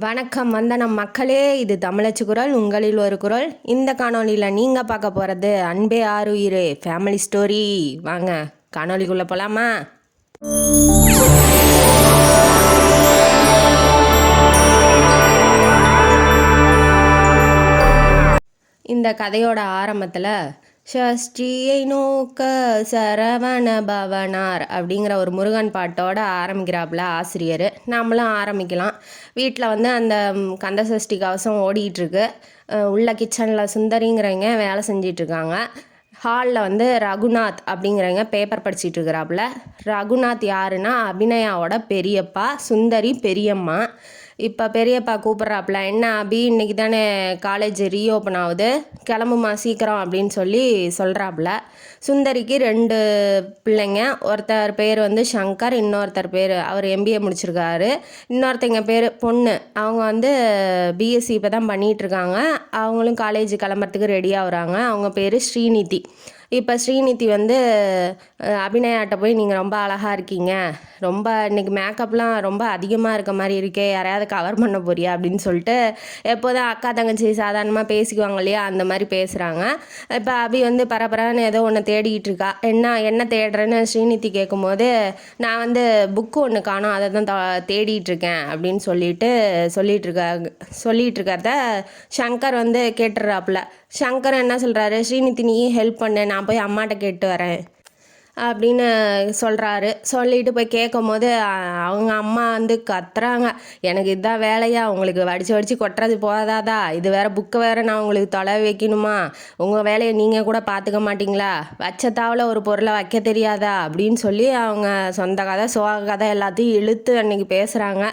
வணக்கம் வந்தனம் மக்களே, இது தமிழச்சு குரல், உங்களில் ஒரு குரல். இந்த காணொலியில் நீங்கள் பார்க்க போகிறது அன்பே ஆருயிரே ஃபேமிலி ஸ்டோரி. வாங்க காணொலிக்குள்ளே போகலாமா? இந்த கதையோட ஆரம்பத்தில் ஷஷ்டியை நோக்க சரவண பவனார் அப்படிங்கிற ஒரு முருகன் பாட்டோட ஆரம்பிக்கிறாப்புல ஆசிரியர். நம்மளும் ஆரம்பிக்கலாம். வீட்டில் வந்து அந்த கந்த சஷ்டி கவசம் ஓடிட்டுருக்கு. உள்ள கிச்சனில் சுந்தரிங்கிறவங்க வேலை செஞ்சிட்ருக்காங்க. ஹாலில் வந்து ரகுநாத் அப்படிங்கிறவங்க பேப்பர் படிச்சுட்டு இருக்கிறாப்புல. ரகுநாத் யாருன்னா அபிநயாவோட பெரியப்பா, சுந்தரி பெரியம்மா. இப்போ பெரியப்பா கூப்பிட்றாப்புல, என்ன அபி, இன்னைக்கு தானே காலேஜ் ரீஓப்பன் ஆகுது, கிளம்புமா சீக்கிரம் அப்படின்னு சொல்லி சொல்கிறாப்புல. சுந்தரிக்கு 2 பிள்ளைங்க. ஒருத்தர் பேர் வந்து சங்கர், இன்னொருத்தர் பேர் அவர் எம்பிஏ முடிச்சிருக்காரு. இன்னொருத்தங்க பேர் பொண்ணு, அவங்க வந்து பிஎஸ்சி இப்போ தான் பண்ணிகிட்ருக்காங்க. அவங்களும் காலேஜ் கிளம்புறதுக்கு ரெடியாக வராங்க. அவங்க பேர் ஸ்ரீநிதி. இப்போ ஸ்ரீநிதி வந்து அபிநயாட்ட போய், நீங்கள் ரொம்ப அழகாக இருக்கீங்க, ரொம்ப இன்றைக்கி மேக்கப்லாம் ரொம்ப அதிகமாக இருக்க மாதிரி இருக்கே, யாரையாவது கவர் பண்ண போறியா அப்படின்னு சொல்லிட்டு எப்போதான் அக்கா தங்கச்சி சாதாரணமாக பேசிக்குவாங்க இல்லையா, அந்த மாதிரி பேசுகிறாங்க. இப்போ அபி வந்து பரபரன்னு ஏதோ ஒன்று தேடிக்கிட்டு இருக்கா. என்ன தேடுறேன்னு ஸ்ரீநிதி கேட்கும்போது, நான் வந்து புக்கு ஒன்று காணோம், அதை தான் தேடிட்டு இருக்கேன் அப்படின்னு சொல்லிட்டு இருக்கிறத சங்கர் வந்து கேட்டுறாப்புல. சங்கர் என்ன சொல்கிறாரு, ஸ்ரீநிதி நீ ஹெல்ப் பண்ணு, நான் போய் அம்மாட்ட கேட்டு வரேன் அப்படின்னு சொல்கிறாரு. சொல்லிட்டு போய் கேட்கும் போது அவங்க அம்மா வந்து கத்துறாங்க, எனக்கு இதுதான் வேலையா, உங்களுக்கு வடித்து கொட்டுறது போதாதா, இது வேறு புக்கு வேறு நான் உங்களுக்கு தொலை வைக்கணுமா, உங்கள் வேலையை நீங்கள் கூட பார்த்துக்க மாட்டிங்களா, வச்சத்தாவில் ஒரு பொருளை வைக்க தெரியாதா அப்படின்னு சொல்லி அவங்க சொந்த கதை சோக கதை எல்லாத்தையும் இழுத்து அன்றைக்கி பேசுகிறாங்க.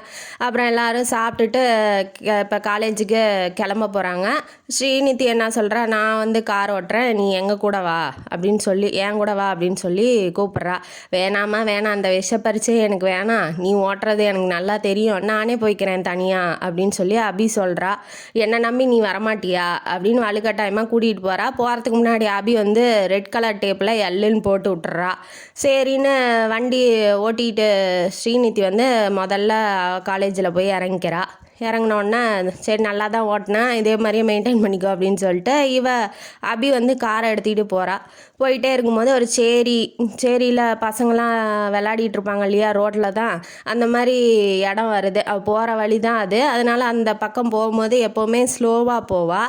அப்புறம் எல்லோரும் சாப்பிட்டுட்டு இப்போ காலேஜுக்கு கிளம்ப போகிறாங்க. ஸ்ரீநிதி என்ன சொல்கிறா, நான் வந்து கார் ஓட்டுறேன், நீ எங்கள் கூட வா அப்படின்னு சொல்லி, என் கூட வா அப்படின்னு சொல்லி கூப்பிட்றா. வேணாமா வேணாம், அந்த விஷப்பரிச்சை எனக்கு வேணாம், நீ ஓட்டுறது எனக்கு நல்லா தெரியும், நானே போய்க்கிறேன் தனியாக அப்படின்னு சொல்லி அபி சொல்கிறா. என்னை நம்பி நீ வரமாட்டியா அப்படின்னு வலுக்கட்டாயமாக கூட்டிகிட்டு போகிறா. போகிறதுக்கு முன்னாடி அபி வந்து ரெட் கலர் டேப்பில் எல்லுன்னு போட்டு விட்டுறா. சரின்னு வண்டி ஓட்டிகிட்டு ஸ்ரீநிதி வந்து முதல்ல காலேஜில் போய் இறங்கிக்கிறா. இறங்கினோடனே சரி நல்லா தான் ஓட்டினேன், இதே மாதிரியே மெயின்டைன் பண்ணிக்கோ அப்படின்னு சொல்லிட்டு அபி வந்து காரை எடுத்துக்கிட்டு போகிறா. போயிட்டே இருக்கும்போது ஒரு சேரியில் பசங்களாம் விளையாடிட்டு இருப்பாங்க இல்லையா, ரோட்டில் தான், அந்த மாதிரி இடம் வருது. போகிற வழி தான் அது. அதனால் அந்த பக்கம் போகும்போது எப்போவுமே ஸ்லோவாக போவா.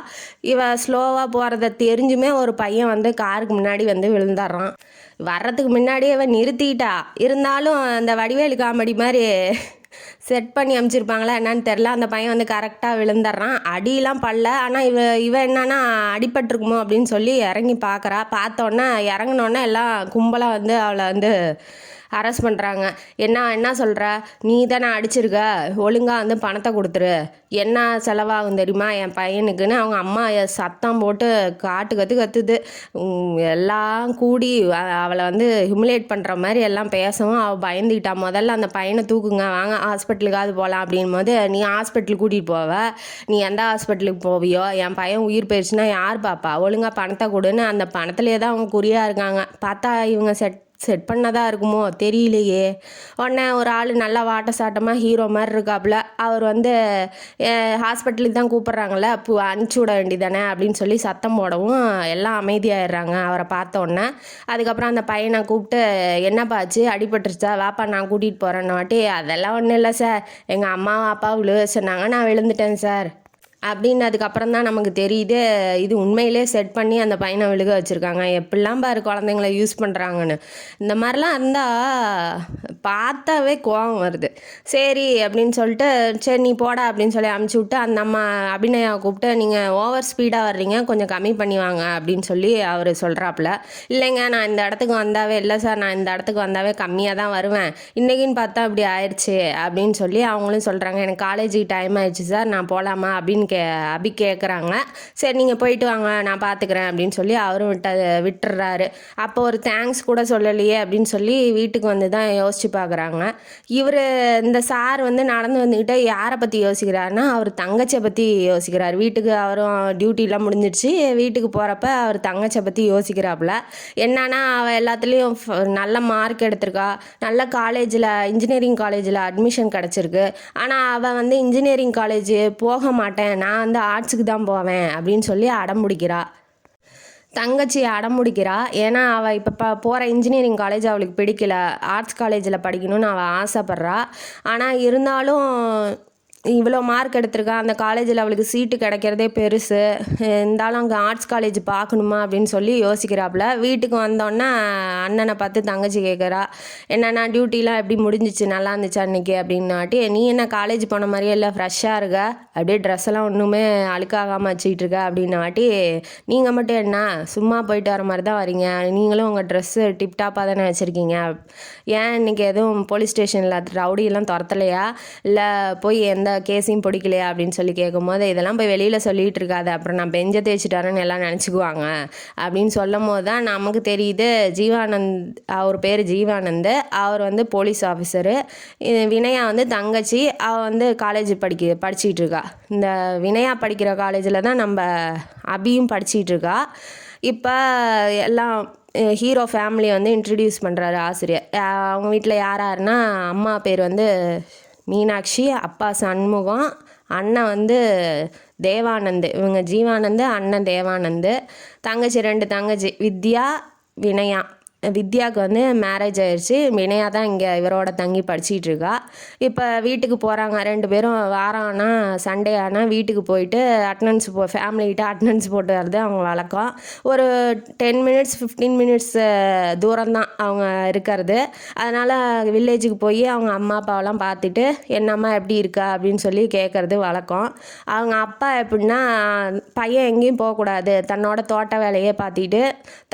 ஸ்லோவாக போகிறத தெரிஞ்சுமே ஒரு பையன் வந்து காருக்கு முன்னாடி வந்து விழுந்துடுறான். வர்றதுக்கு முன்னாடியே நிறுத்திட்டா. இருந்தாலும் அந்த வடிவேலு காமெடி மாதிரி செட் பண்ணி அமைச்சிருப்பாங்களா என்னன்னு தெரில, அந்த பையன் வந்து கரெக்டாக விழுந்துடுறான். அடியெலாம் பல்ல. ஆனால் இவ என்னன்னா அடிபட்டிருக்குமோ அப்படின்னு சொல்லி இறங்கி பார்க்குறா. பார்த்தோன்னே இறங்கினோன்னே எல்லாம் கும்பலாக வந்து அவளை வந்து அரெஸ்ட் பண்ணுறாங்க. என்ன சொல்கிற, நீ தானே அடிச்சிருக்க, ஒழுங்காக வந்து பணத்தை கொடுத்துரு, என்ன செலவாகும் தெரியுமா என் பையனுக்குன்னு அவங்க அம்மா சத்தம் போட்டு கத்துது. எல்லாம் கூடி அவளை வந்து ஹியூமிலேட் பண்ணுற மாதிரி எல்லாம் பேசவும் அவள் பயந்துக்கிட்டா. முதல்ல அந்த பையனை தூக்குங்க, வாங்க ஹாஸ்பிட்டலுக்காவது போகலாம் அப்படின் போது, நீ ஹாஸ்பிட்டலுக்கு கூட்டிகிட்டு போவ, நீ எந்த ஹாஸ்பிட்டலுக்கு போவியோ, என் பையன் உயிர் போயிடுச்சுன்னா யார் பாப்பா, ஒழுங்காக பணத்தை கொடுன்னு அந்த பணத்துலேயே தான் அவங்க குறியாக இருக்காங்க. பார்த்தா இவங்க செட் பண்ணதாக இருக்குமோ தெரியலையே. உடனே ஒரு ஆள் நல்லா வாட்ட சாட்டமாக ஹீரோ மாதிரி இருக்காப்புல. அவர் வந்து ஹாஸ்பிட்டலுக்கு தான் கூப்பிட்றாங்களே, அனுப்பிச்சி விட வேண்டியதானே அப்படின்னு சொல்லி சத்தம் போடவும் எல்லாம் அமைதியாகிடுறாங்க அவரை பார்த்த உடனே. அதுக்கப்புறம் அந்த பையனை கூப்பிட்டு, என்னப்பாச்சு, அடிபட்டுருச்சா, வாப்பா நான் கூட்டிகிட்டு போகிறேன்னு வாட்டி, அதெல்லாம் ஒன்றும் இல்லை சார், எங்கள் அம்மாவும் அப்பாவும் விழுவ சொன்னாங்க, நான் விழுந்துட்டேன் சார் அப்படின்னு. அதுக்கப்புறம் தான் நமக்கு தெரியுது இது உண்மையிலே செட் பண்ணி அந்த பையனை விழுக வச்சுருக்காங்க. எப்படிலாம் பாரு குழந்தைங்கள யூஸ் பண்ணுறாங்கன்னு. இந்த மாதிரிலாம் இருந்தால் பார்த்தாவே கோபம் வருது. சரி அப்படின்னு சொல்லிட்டு, சரி நீ போடா அப்படின்னு சொல்லி அமுச்சு விட்டு அந்த அம்மா அபிநயாவை கூப்பிட்டு, நீங்கள் ஓவர் ஸ்பீடாக வர்றீங்க, கொஞ்சம் கம்மி பண்ணி வாங்க அப்படின்னு சொல்லி அவர் சொல்கிறாப்புல. இல்லைங்க, நான் இந்த இடத்துக்கு வந்தாவே இல்லை சார், நான் இந்த இடத்துக்கு வந்தாவே கம்மியாக தான் வருவேன், இன்றைக்கின்னு பார்த்தா இப்படி ஆயிடுச்சு அப்படின்னு சொல்லி அவங்களும் சொல்கிறாங்க. எனக்கு காலேஜுக்கு டைம் ஆயிடுச்சு சார், நான் போகலாமா அப்படின்னு அபி கேட்குறாங்க. சரி நீங்கள் போயிட்டு வாங்க நான் பார்த்துக்கிறேன் அப்படின்னு சொல்லி அவரும் விட்டுடுறாரு. அப்போ ஒரு தேங்க்ஸ் கூட சொல்லலையே அப்படின்னு சொல்லி வீட்டுக்கு வந்து தான் யோசிச்சு பார்க்குறாங்க. இவர் இந்த சார் வந்து நடந்து வந்துக்கிட்டே யாரை பற்றி யோசிக்கிறாருன்னா அவர் தங்கச்சியை பற்றி யோசிக்கிறார். வீட்டுக்கு அவரும் டியூட்டிலாம் முடிஞ்சிடுச்சு, வீட்டுக்கு போகிறப்ப அவர் தங்கச்சியை பற்றி யோசிக்கிறாப்புல. என்னன்னா அவள் எல்லாத்துலேயும் நல்ல மார்க் எடுத்திருக்கா, நல்ல காலேஜில் இன்ஜினியரிங் காலேஜில் அட்மிஷன் கிடச்சிருக்கு. ஆனால் அவள் வந்து இன்ஜினியரிங் காலேஜ் போக மாட்டேன், நான் வந்து ஆர்ட்ஸுக்கு தான் போவேன் அப்படின்னு சொல்லி அடம்பிடிக்கிறா. தங்கச்சி அடம்பிடிக்கிறா. ஏன்னா அவள் இப்போ போகிற இன்ஜினியரிங் காலேஜ் அவளுக்கு பிடிக்கல, ஆர்ட்ஸ் காலேஜில் படிக்கணும்னு அவள் ஆசைப்பட்றா. ஆனால் இருந்தாலும் இவ்வளோ மார்க் எடுத்திருக்கா, அந்த காலேஜில் அவளுக்கு சீட்டு கிடைக்கிறதே பெருசு, இருந்தாலும் அங்கே ஆர்ட்ஸ் காலேஜ் பார்க்கணுமா அப்படின்னு சொல்லி யோசிக்கிறாப்புல. வீட்டுக்கு வந்தோன்னே அண்ணனை பார்த்து தங்கச்சி கேட்குறா, என்னன்னா டியூட்டிலாம் எப்படி முடிஞ்சிச்சு, நல்லா இருந்துச்சு அன்றைக்கி அப்படின்னாட்டி, நீ என்ன காலேஜ் போன மாதிரியே இல்லை, ஃப்ரெஷ்ஷாக இருக்க, அப்படியே ட்ரெஸ் எல்லாம் ஒன்றுமே அழுக்காகாமல் வச்சுக்கிட்டு இருக்க அப்படின்னாட்டி, நீங்கள் மட்டும் என்ன சும்மா போயிட்டு வர மாதிரி தான் வரீங்க, நீங்களும் உங்கள் ட்ரெஸ்ஸு டிப்டாப்பாக தானே வச்சுருக்கீங்க, ஏன் இன்றைக்கி எதுவும் போலீஸ் ஸ்டேஷனில் ரவுடியெல்லாம் துரத்தலையா, இல்லை போய் எந்த கேஸையும் பிடிக்கலையா அப்படின்னு சொல்லி கேட்கும்போது, இதெல்லாம் போய் வெளியில் சொல்லிகிட்டு இருக்காது, அப்புறம் நான் பெஞ்சை தேய்ச்சிட்டாரன்னு எல்லாம் நினச்சிக்குவாங்க அப்படின்னு சொல்லும் போது தான் நமக்கு தெரியுது ஜீவானந்த், அவர் பேர் ஜீவானந்த், அவர் வந்து போலீஸ் ஆஃபீஸரு. வினயா வந்து தங்கச்சி, அவள் வந்து காலேஜ் படிச்சுக்கிட்டு இருக்கா. இந்த வினயா படிக்கிற காலேஜில் தான் நம்ம அபியும் படிச்சுக்கிட்டு இருக்கா. இப்போ எல்லாம் ஹீரோ ஃபேமிலியை வந்து இன்ட்ரடியூஸ் பண்ணுறாரு ஆசிரியர். அவங்க வீட்டில் யாருன்னா அம்மா பேர் வந்து மீனாட்சி, அப்பா சண்முகம், அண்ணன் வந்து தேவானந்த், இவங்க ஜீவானந்த், அண்ணன் தேவானந்த், தங்கச்சி 2 தங்கச்சி வித்யா, வினயா. வித்யாவுக்கு வந்து மேரேஜ் ஆயிடுச்சு, வினயா தான் இங்கே இவரோட தங்கி படிச்சிகிட்டு இருக்கா. இப்போ வீட்டுக்கு போகிறாங்க 2 பேரும். வாரம் ஆனால் சண்டே ஆனால் வீட்டுக்கு போயிட்டு அட்டனன்ஸ் ஃபேமிலிக்கிட்ட அட்டனன்ஸ் போட்டு வர்றது அவங்க வழக்கம். ஒரு 10 மினிட்ஸ் 15 மினிட்ஸ் தூரம்தான் அவங்க இருக்கிறது. அதனால் வில்லேஜுக்கு போய் அவங்க அம்மா அப்பாவெல்லாம் பார்த்துட்டு என்னம்மா எப்படி இருக்கா அப்படின்னு சொல்லி கேட்குறது வழக்கம். அவங்க அப்பா எப்படின்னா, பையன் எங்கேயும் போகக்கூடாது, தன்னோட தோட்ட வேலையே பார்த்துட்டு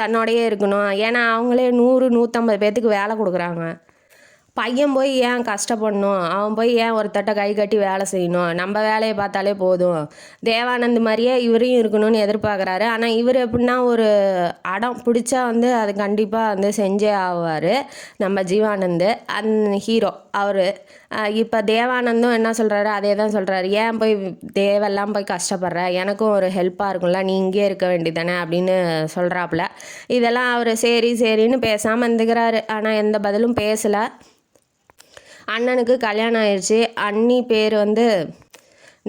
தன்னோடையே இருக்கணும், ஏன்னா அவங்களே 100-150 பேர்த்துக்கு வேலை கொடுக்குறாங்க. பையன் போய் ஏன் கஷ்டப்படணும், அவன் போய் ஏன் ஒருத்தட்ட கை கட்டி வேலை செய்யணும், நம்ம வேலையை பார்த்தாலே போதும். தேவானந்த் மாதிரியே இவரையும் இருக்கணும்னு எதிர்பார்க்குறாரு. ஆனால் இவர் எப்படின்னா ஒரு அடம் பிடிச்சா வந்து அது கண்டிப்பாக வந்து செஞ்சே ஆவார் நம்ம ஜீவானந்த், அந்த ஹீரோ அவர். இப்போ தேவானந்தும் என்ன சொல்கிறாரு, அதே தான் சொல்கிறாரு, ஏன் போய் தேவெல்லாம் போய் கஷ்டப்படுற, எனக்கும் ஒரு ஹெல்ப்பாக இருக்கும்ல, நீ இங்கே இருக்க வேண்டியதானே அப்படின்னு சொல்கிறாப்புல. இதெல்லாம் அவர் சரின்னு பேசாமல் இருந்துக்கிறாரு. ஆனால் எந்த பதிலும் பேசலை. அண்ணனுக்கு கல்யாணம் ஆயிடுச்சு. அண்ணி பேர் வந்து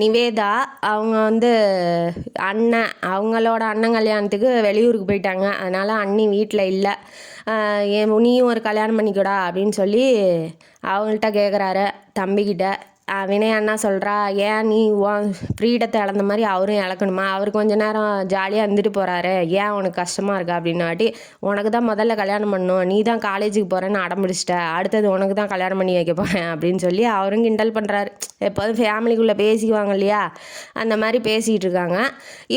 நிவேதா. அவங்க வந்து அவங்களோட அண்ணன் கல்யாணத்துக்கு வெளியூருக்கு போயிட்டாங்க. அதனால் அண்ணி வீட்டில் இல்லை. நீயும் ஒரு கல்யாணம் பண்ணிக்கூடா அப்படின்னு சொல்லி அவங்கள்ட்ட கேட்குறாரு தம்பிக்கிட்ட. வினய் அண்ணா சொல்கிறா, ஏன் நீ ஃப்ரீடத்தை இழந்த மாதிரி அவரும் இழக்கணுமா, அவர் கொஞ்ச நேரம் ஜாலியாக இருந்துட்டு போகிறாரு, ஏன் உனக்கு கஷ்டமாக இருக்கா அப்படின்னாட்டி, உனக்கு தான் முதல்ல கல்யாணம் பண்ணணும், நீ தான் காலேஜுக்கு போகிறேன்னு அடம்பிடிச்சிட்ட, அடுத்தது உனக்கு தான் கல்யாணம் பண்ணி வைக்க போகிறேன் அப்படின்னு சொல்லி அவரும் கிண்டல் பண்ணுறாரு. எப்போதும் ஃபேமிலிக்குள்ளே பேசிக்குவாங்க இல்லையா, அந்த மாதிரி பேசிகிட்டு இருக்காங்க.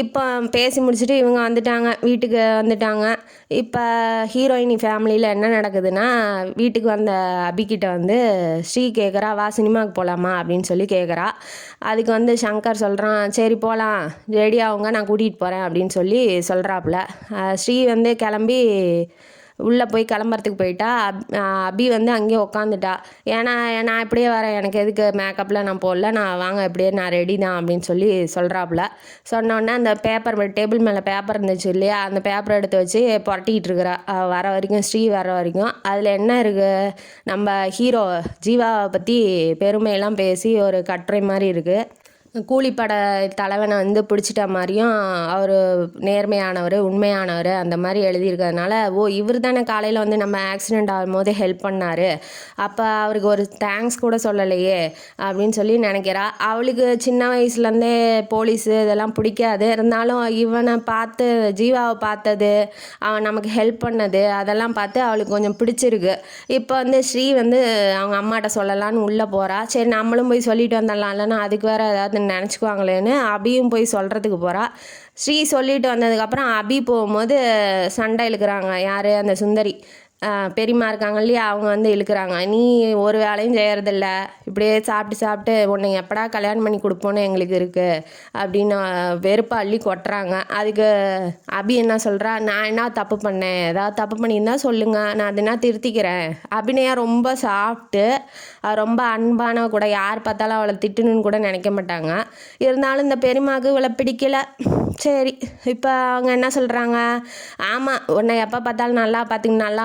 இப்போ பேசி முடிச்சுட்டு இவங்க வந்துட்டாங்க, வீட்டுக்கு வந்துட்டாங்க. இப்போ ஹீரோயினி ஃபேமிலியில் என்ன நடக்குதுன்னா, வீட்டுக்கு வந்த அபிக்கிட்ட வந்து ஸ்ரீ கேட்குறா, வா சினிமாவுக்கு போகலாமா அப்படின்னு சொல்லி கேட்குறா. அதுக்கு வந்து சங்கர் சொல்கிறான், சரி போகலாம், ரெடி ஆகுங்க, நான் கூட்டிகிட்டு போகிறேன் அப்படின்னு சொல்லி சொல்கிறாப்புல. ஸ்ரீ வந்து கிளம்பி உள்ளே போய் கிளம்புறதுக்கு போயிட்டா. அபி வந்து அங்கேயே உக்காந்துட்டா. ஏன்னா நான் இப்படியே வரேன், எனக்கு எதுக்கு மேக்கப்பில் நான் போடல, நான் வாங்க இப்படியே நான் ரெடி தான் அப்படின்னு சொல்லி சொல்கிறாப்புல. சொன்னோடனே அந்த பேப்பர் டேபிள் மேலே பேப்பர் இருந்துச்சு இல்லையா, அந்த பேப்பரை எடுத்து வச்சு புரட்டிக்கிட்டு இருக்கிறா வர வரைக்கும், ஸ்ரீ வர வரைக்கும். அதில் என்ன இருக்குது, நம்ம ஹீரோ ஜீவாவை பற்றி பெருமையெல்லாம் பேசி ஒரு கட்டுரை மாதிரி இருக்குது. கூலிப்பட தலைவனை வந்து பிடிச்சிட்ட மாதிரியும், அவர் நேர்மையானவர், உண்மையானவர், அந்த மாதிரி எழுதியிருக்கிறதுனால, இவர் தானே காலையில் வந்து நம்ம ஆக்சிடெண்ட் ஆகும்போது ஹெல்ப் பண்ணார், அப்போ அவருக்கு ஒரு தேங்க்ஸ் கூட சொல்லலையே அப்படின்னு சொல்லி நினைக்கிறா. அவளுக்கு சின்ன வயசுலேருந்தே போலீஸு இதெல்லாம் பிடிக்காது. இருந்தாலும் இவனை பார்த்து, ஜீவாவை பார்த்தது, அவன் நமக்கு ஹெல்ப் பண்ணது, அதெல்லாம் பார்த்து அவளுக்கு கொஞ்சம் பிடிச்சிருக்கு. இப்போ வந்து ஸ்ரீ வந்து அவங்க அம்மாட்ட சொல்லலான்னு உள்ளே போகிறா. சரி நம்மளும் போய் சொல்லிட்டு வந்துடலாம், இல்லைன்னா அதுக்கு வேறு ஏதாவது நினச்சிக்குவாங்களேன்னு அபியும் போய் சொல்கிறதுக்கு போகிறா. ஸ்ரீ சொல்லிட்டு வந்ததுக்கப்புறம் அபி போகும்போது சண்டை இழுக்கிறாங்க. யார், அந்த சுந்தரி. பெரியம்மா இருக்காங்க இல்லையா, அவங்க வந்து இழுக்கிறாங்க. நீ ஒரு வேலையும் செய்கிறதில்ல, இப்படியே சாப்பிட்டு சாப்பிட்டு உன்னை எப்படா கல்யாணம் பண்ணி கொடுப்போன்னு எங்களுக்கு இருக்குது அப்படின்னு வெறுப்பை அள்ளி கொட்டுறாங்க. அதுக்கு அபி என்ன சொல்கிறா, நான் என்ன தப்பு பண்ணேன், ஏதாவது தப்பு பண்ணியிருந்தா சொல்லுங்கள், நான் அது என்ன திருத்திக்கிறேன். அபிநயா ரொம்ப சாப்பிட்டு ரொம்ப அன்பான கூட, யார் பார்த்தாலும் அவளை திட்டணுன்னு கூட நினைக்க மாட்டாங்க. இருந்தாலும் இந்த பெரியம்மாவுக்கு இவளை பிடிக்கல. சரி, இப்போ அவங்க என்ன சொல்கிறாங்க, ஆமாம் உன்னை எப்போ பார்த்தாலும் நல்லா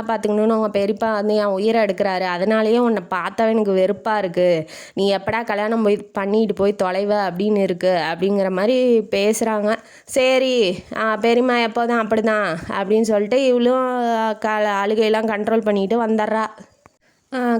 பார்த்துக்கணுன்னு உங்கள் பெரியப்பா வந்து என் உயிரை எடுக்கிறாரு, அதனாலேயே உன்னை பார்த்தாவே எனக்கு வெறுப்பாக இருக்குது, நீ எப்படா கல்யாணம் பண்ணிட்டு போய் தொலைவ அப்படின்னு இருக்குது அப்படிங்கிற மாதிரி பேசுகிறாங்க. சரி பெரியம்மா எப்போதும் அப்படி தான் அப்படின்னு சொல்லிட்டு இவளும் அழுகையெல்லாம் கண்ட்ரோல் பண்ணிட்டு வந்துடுறா.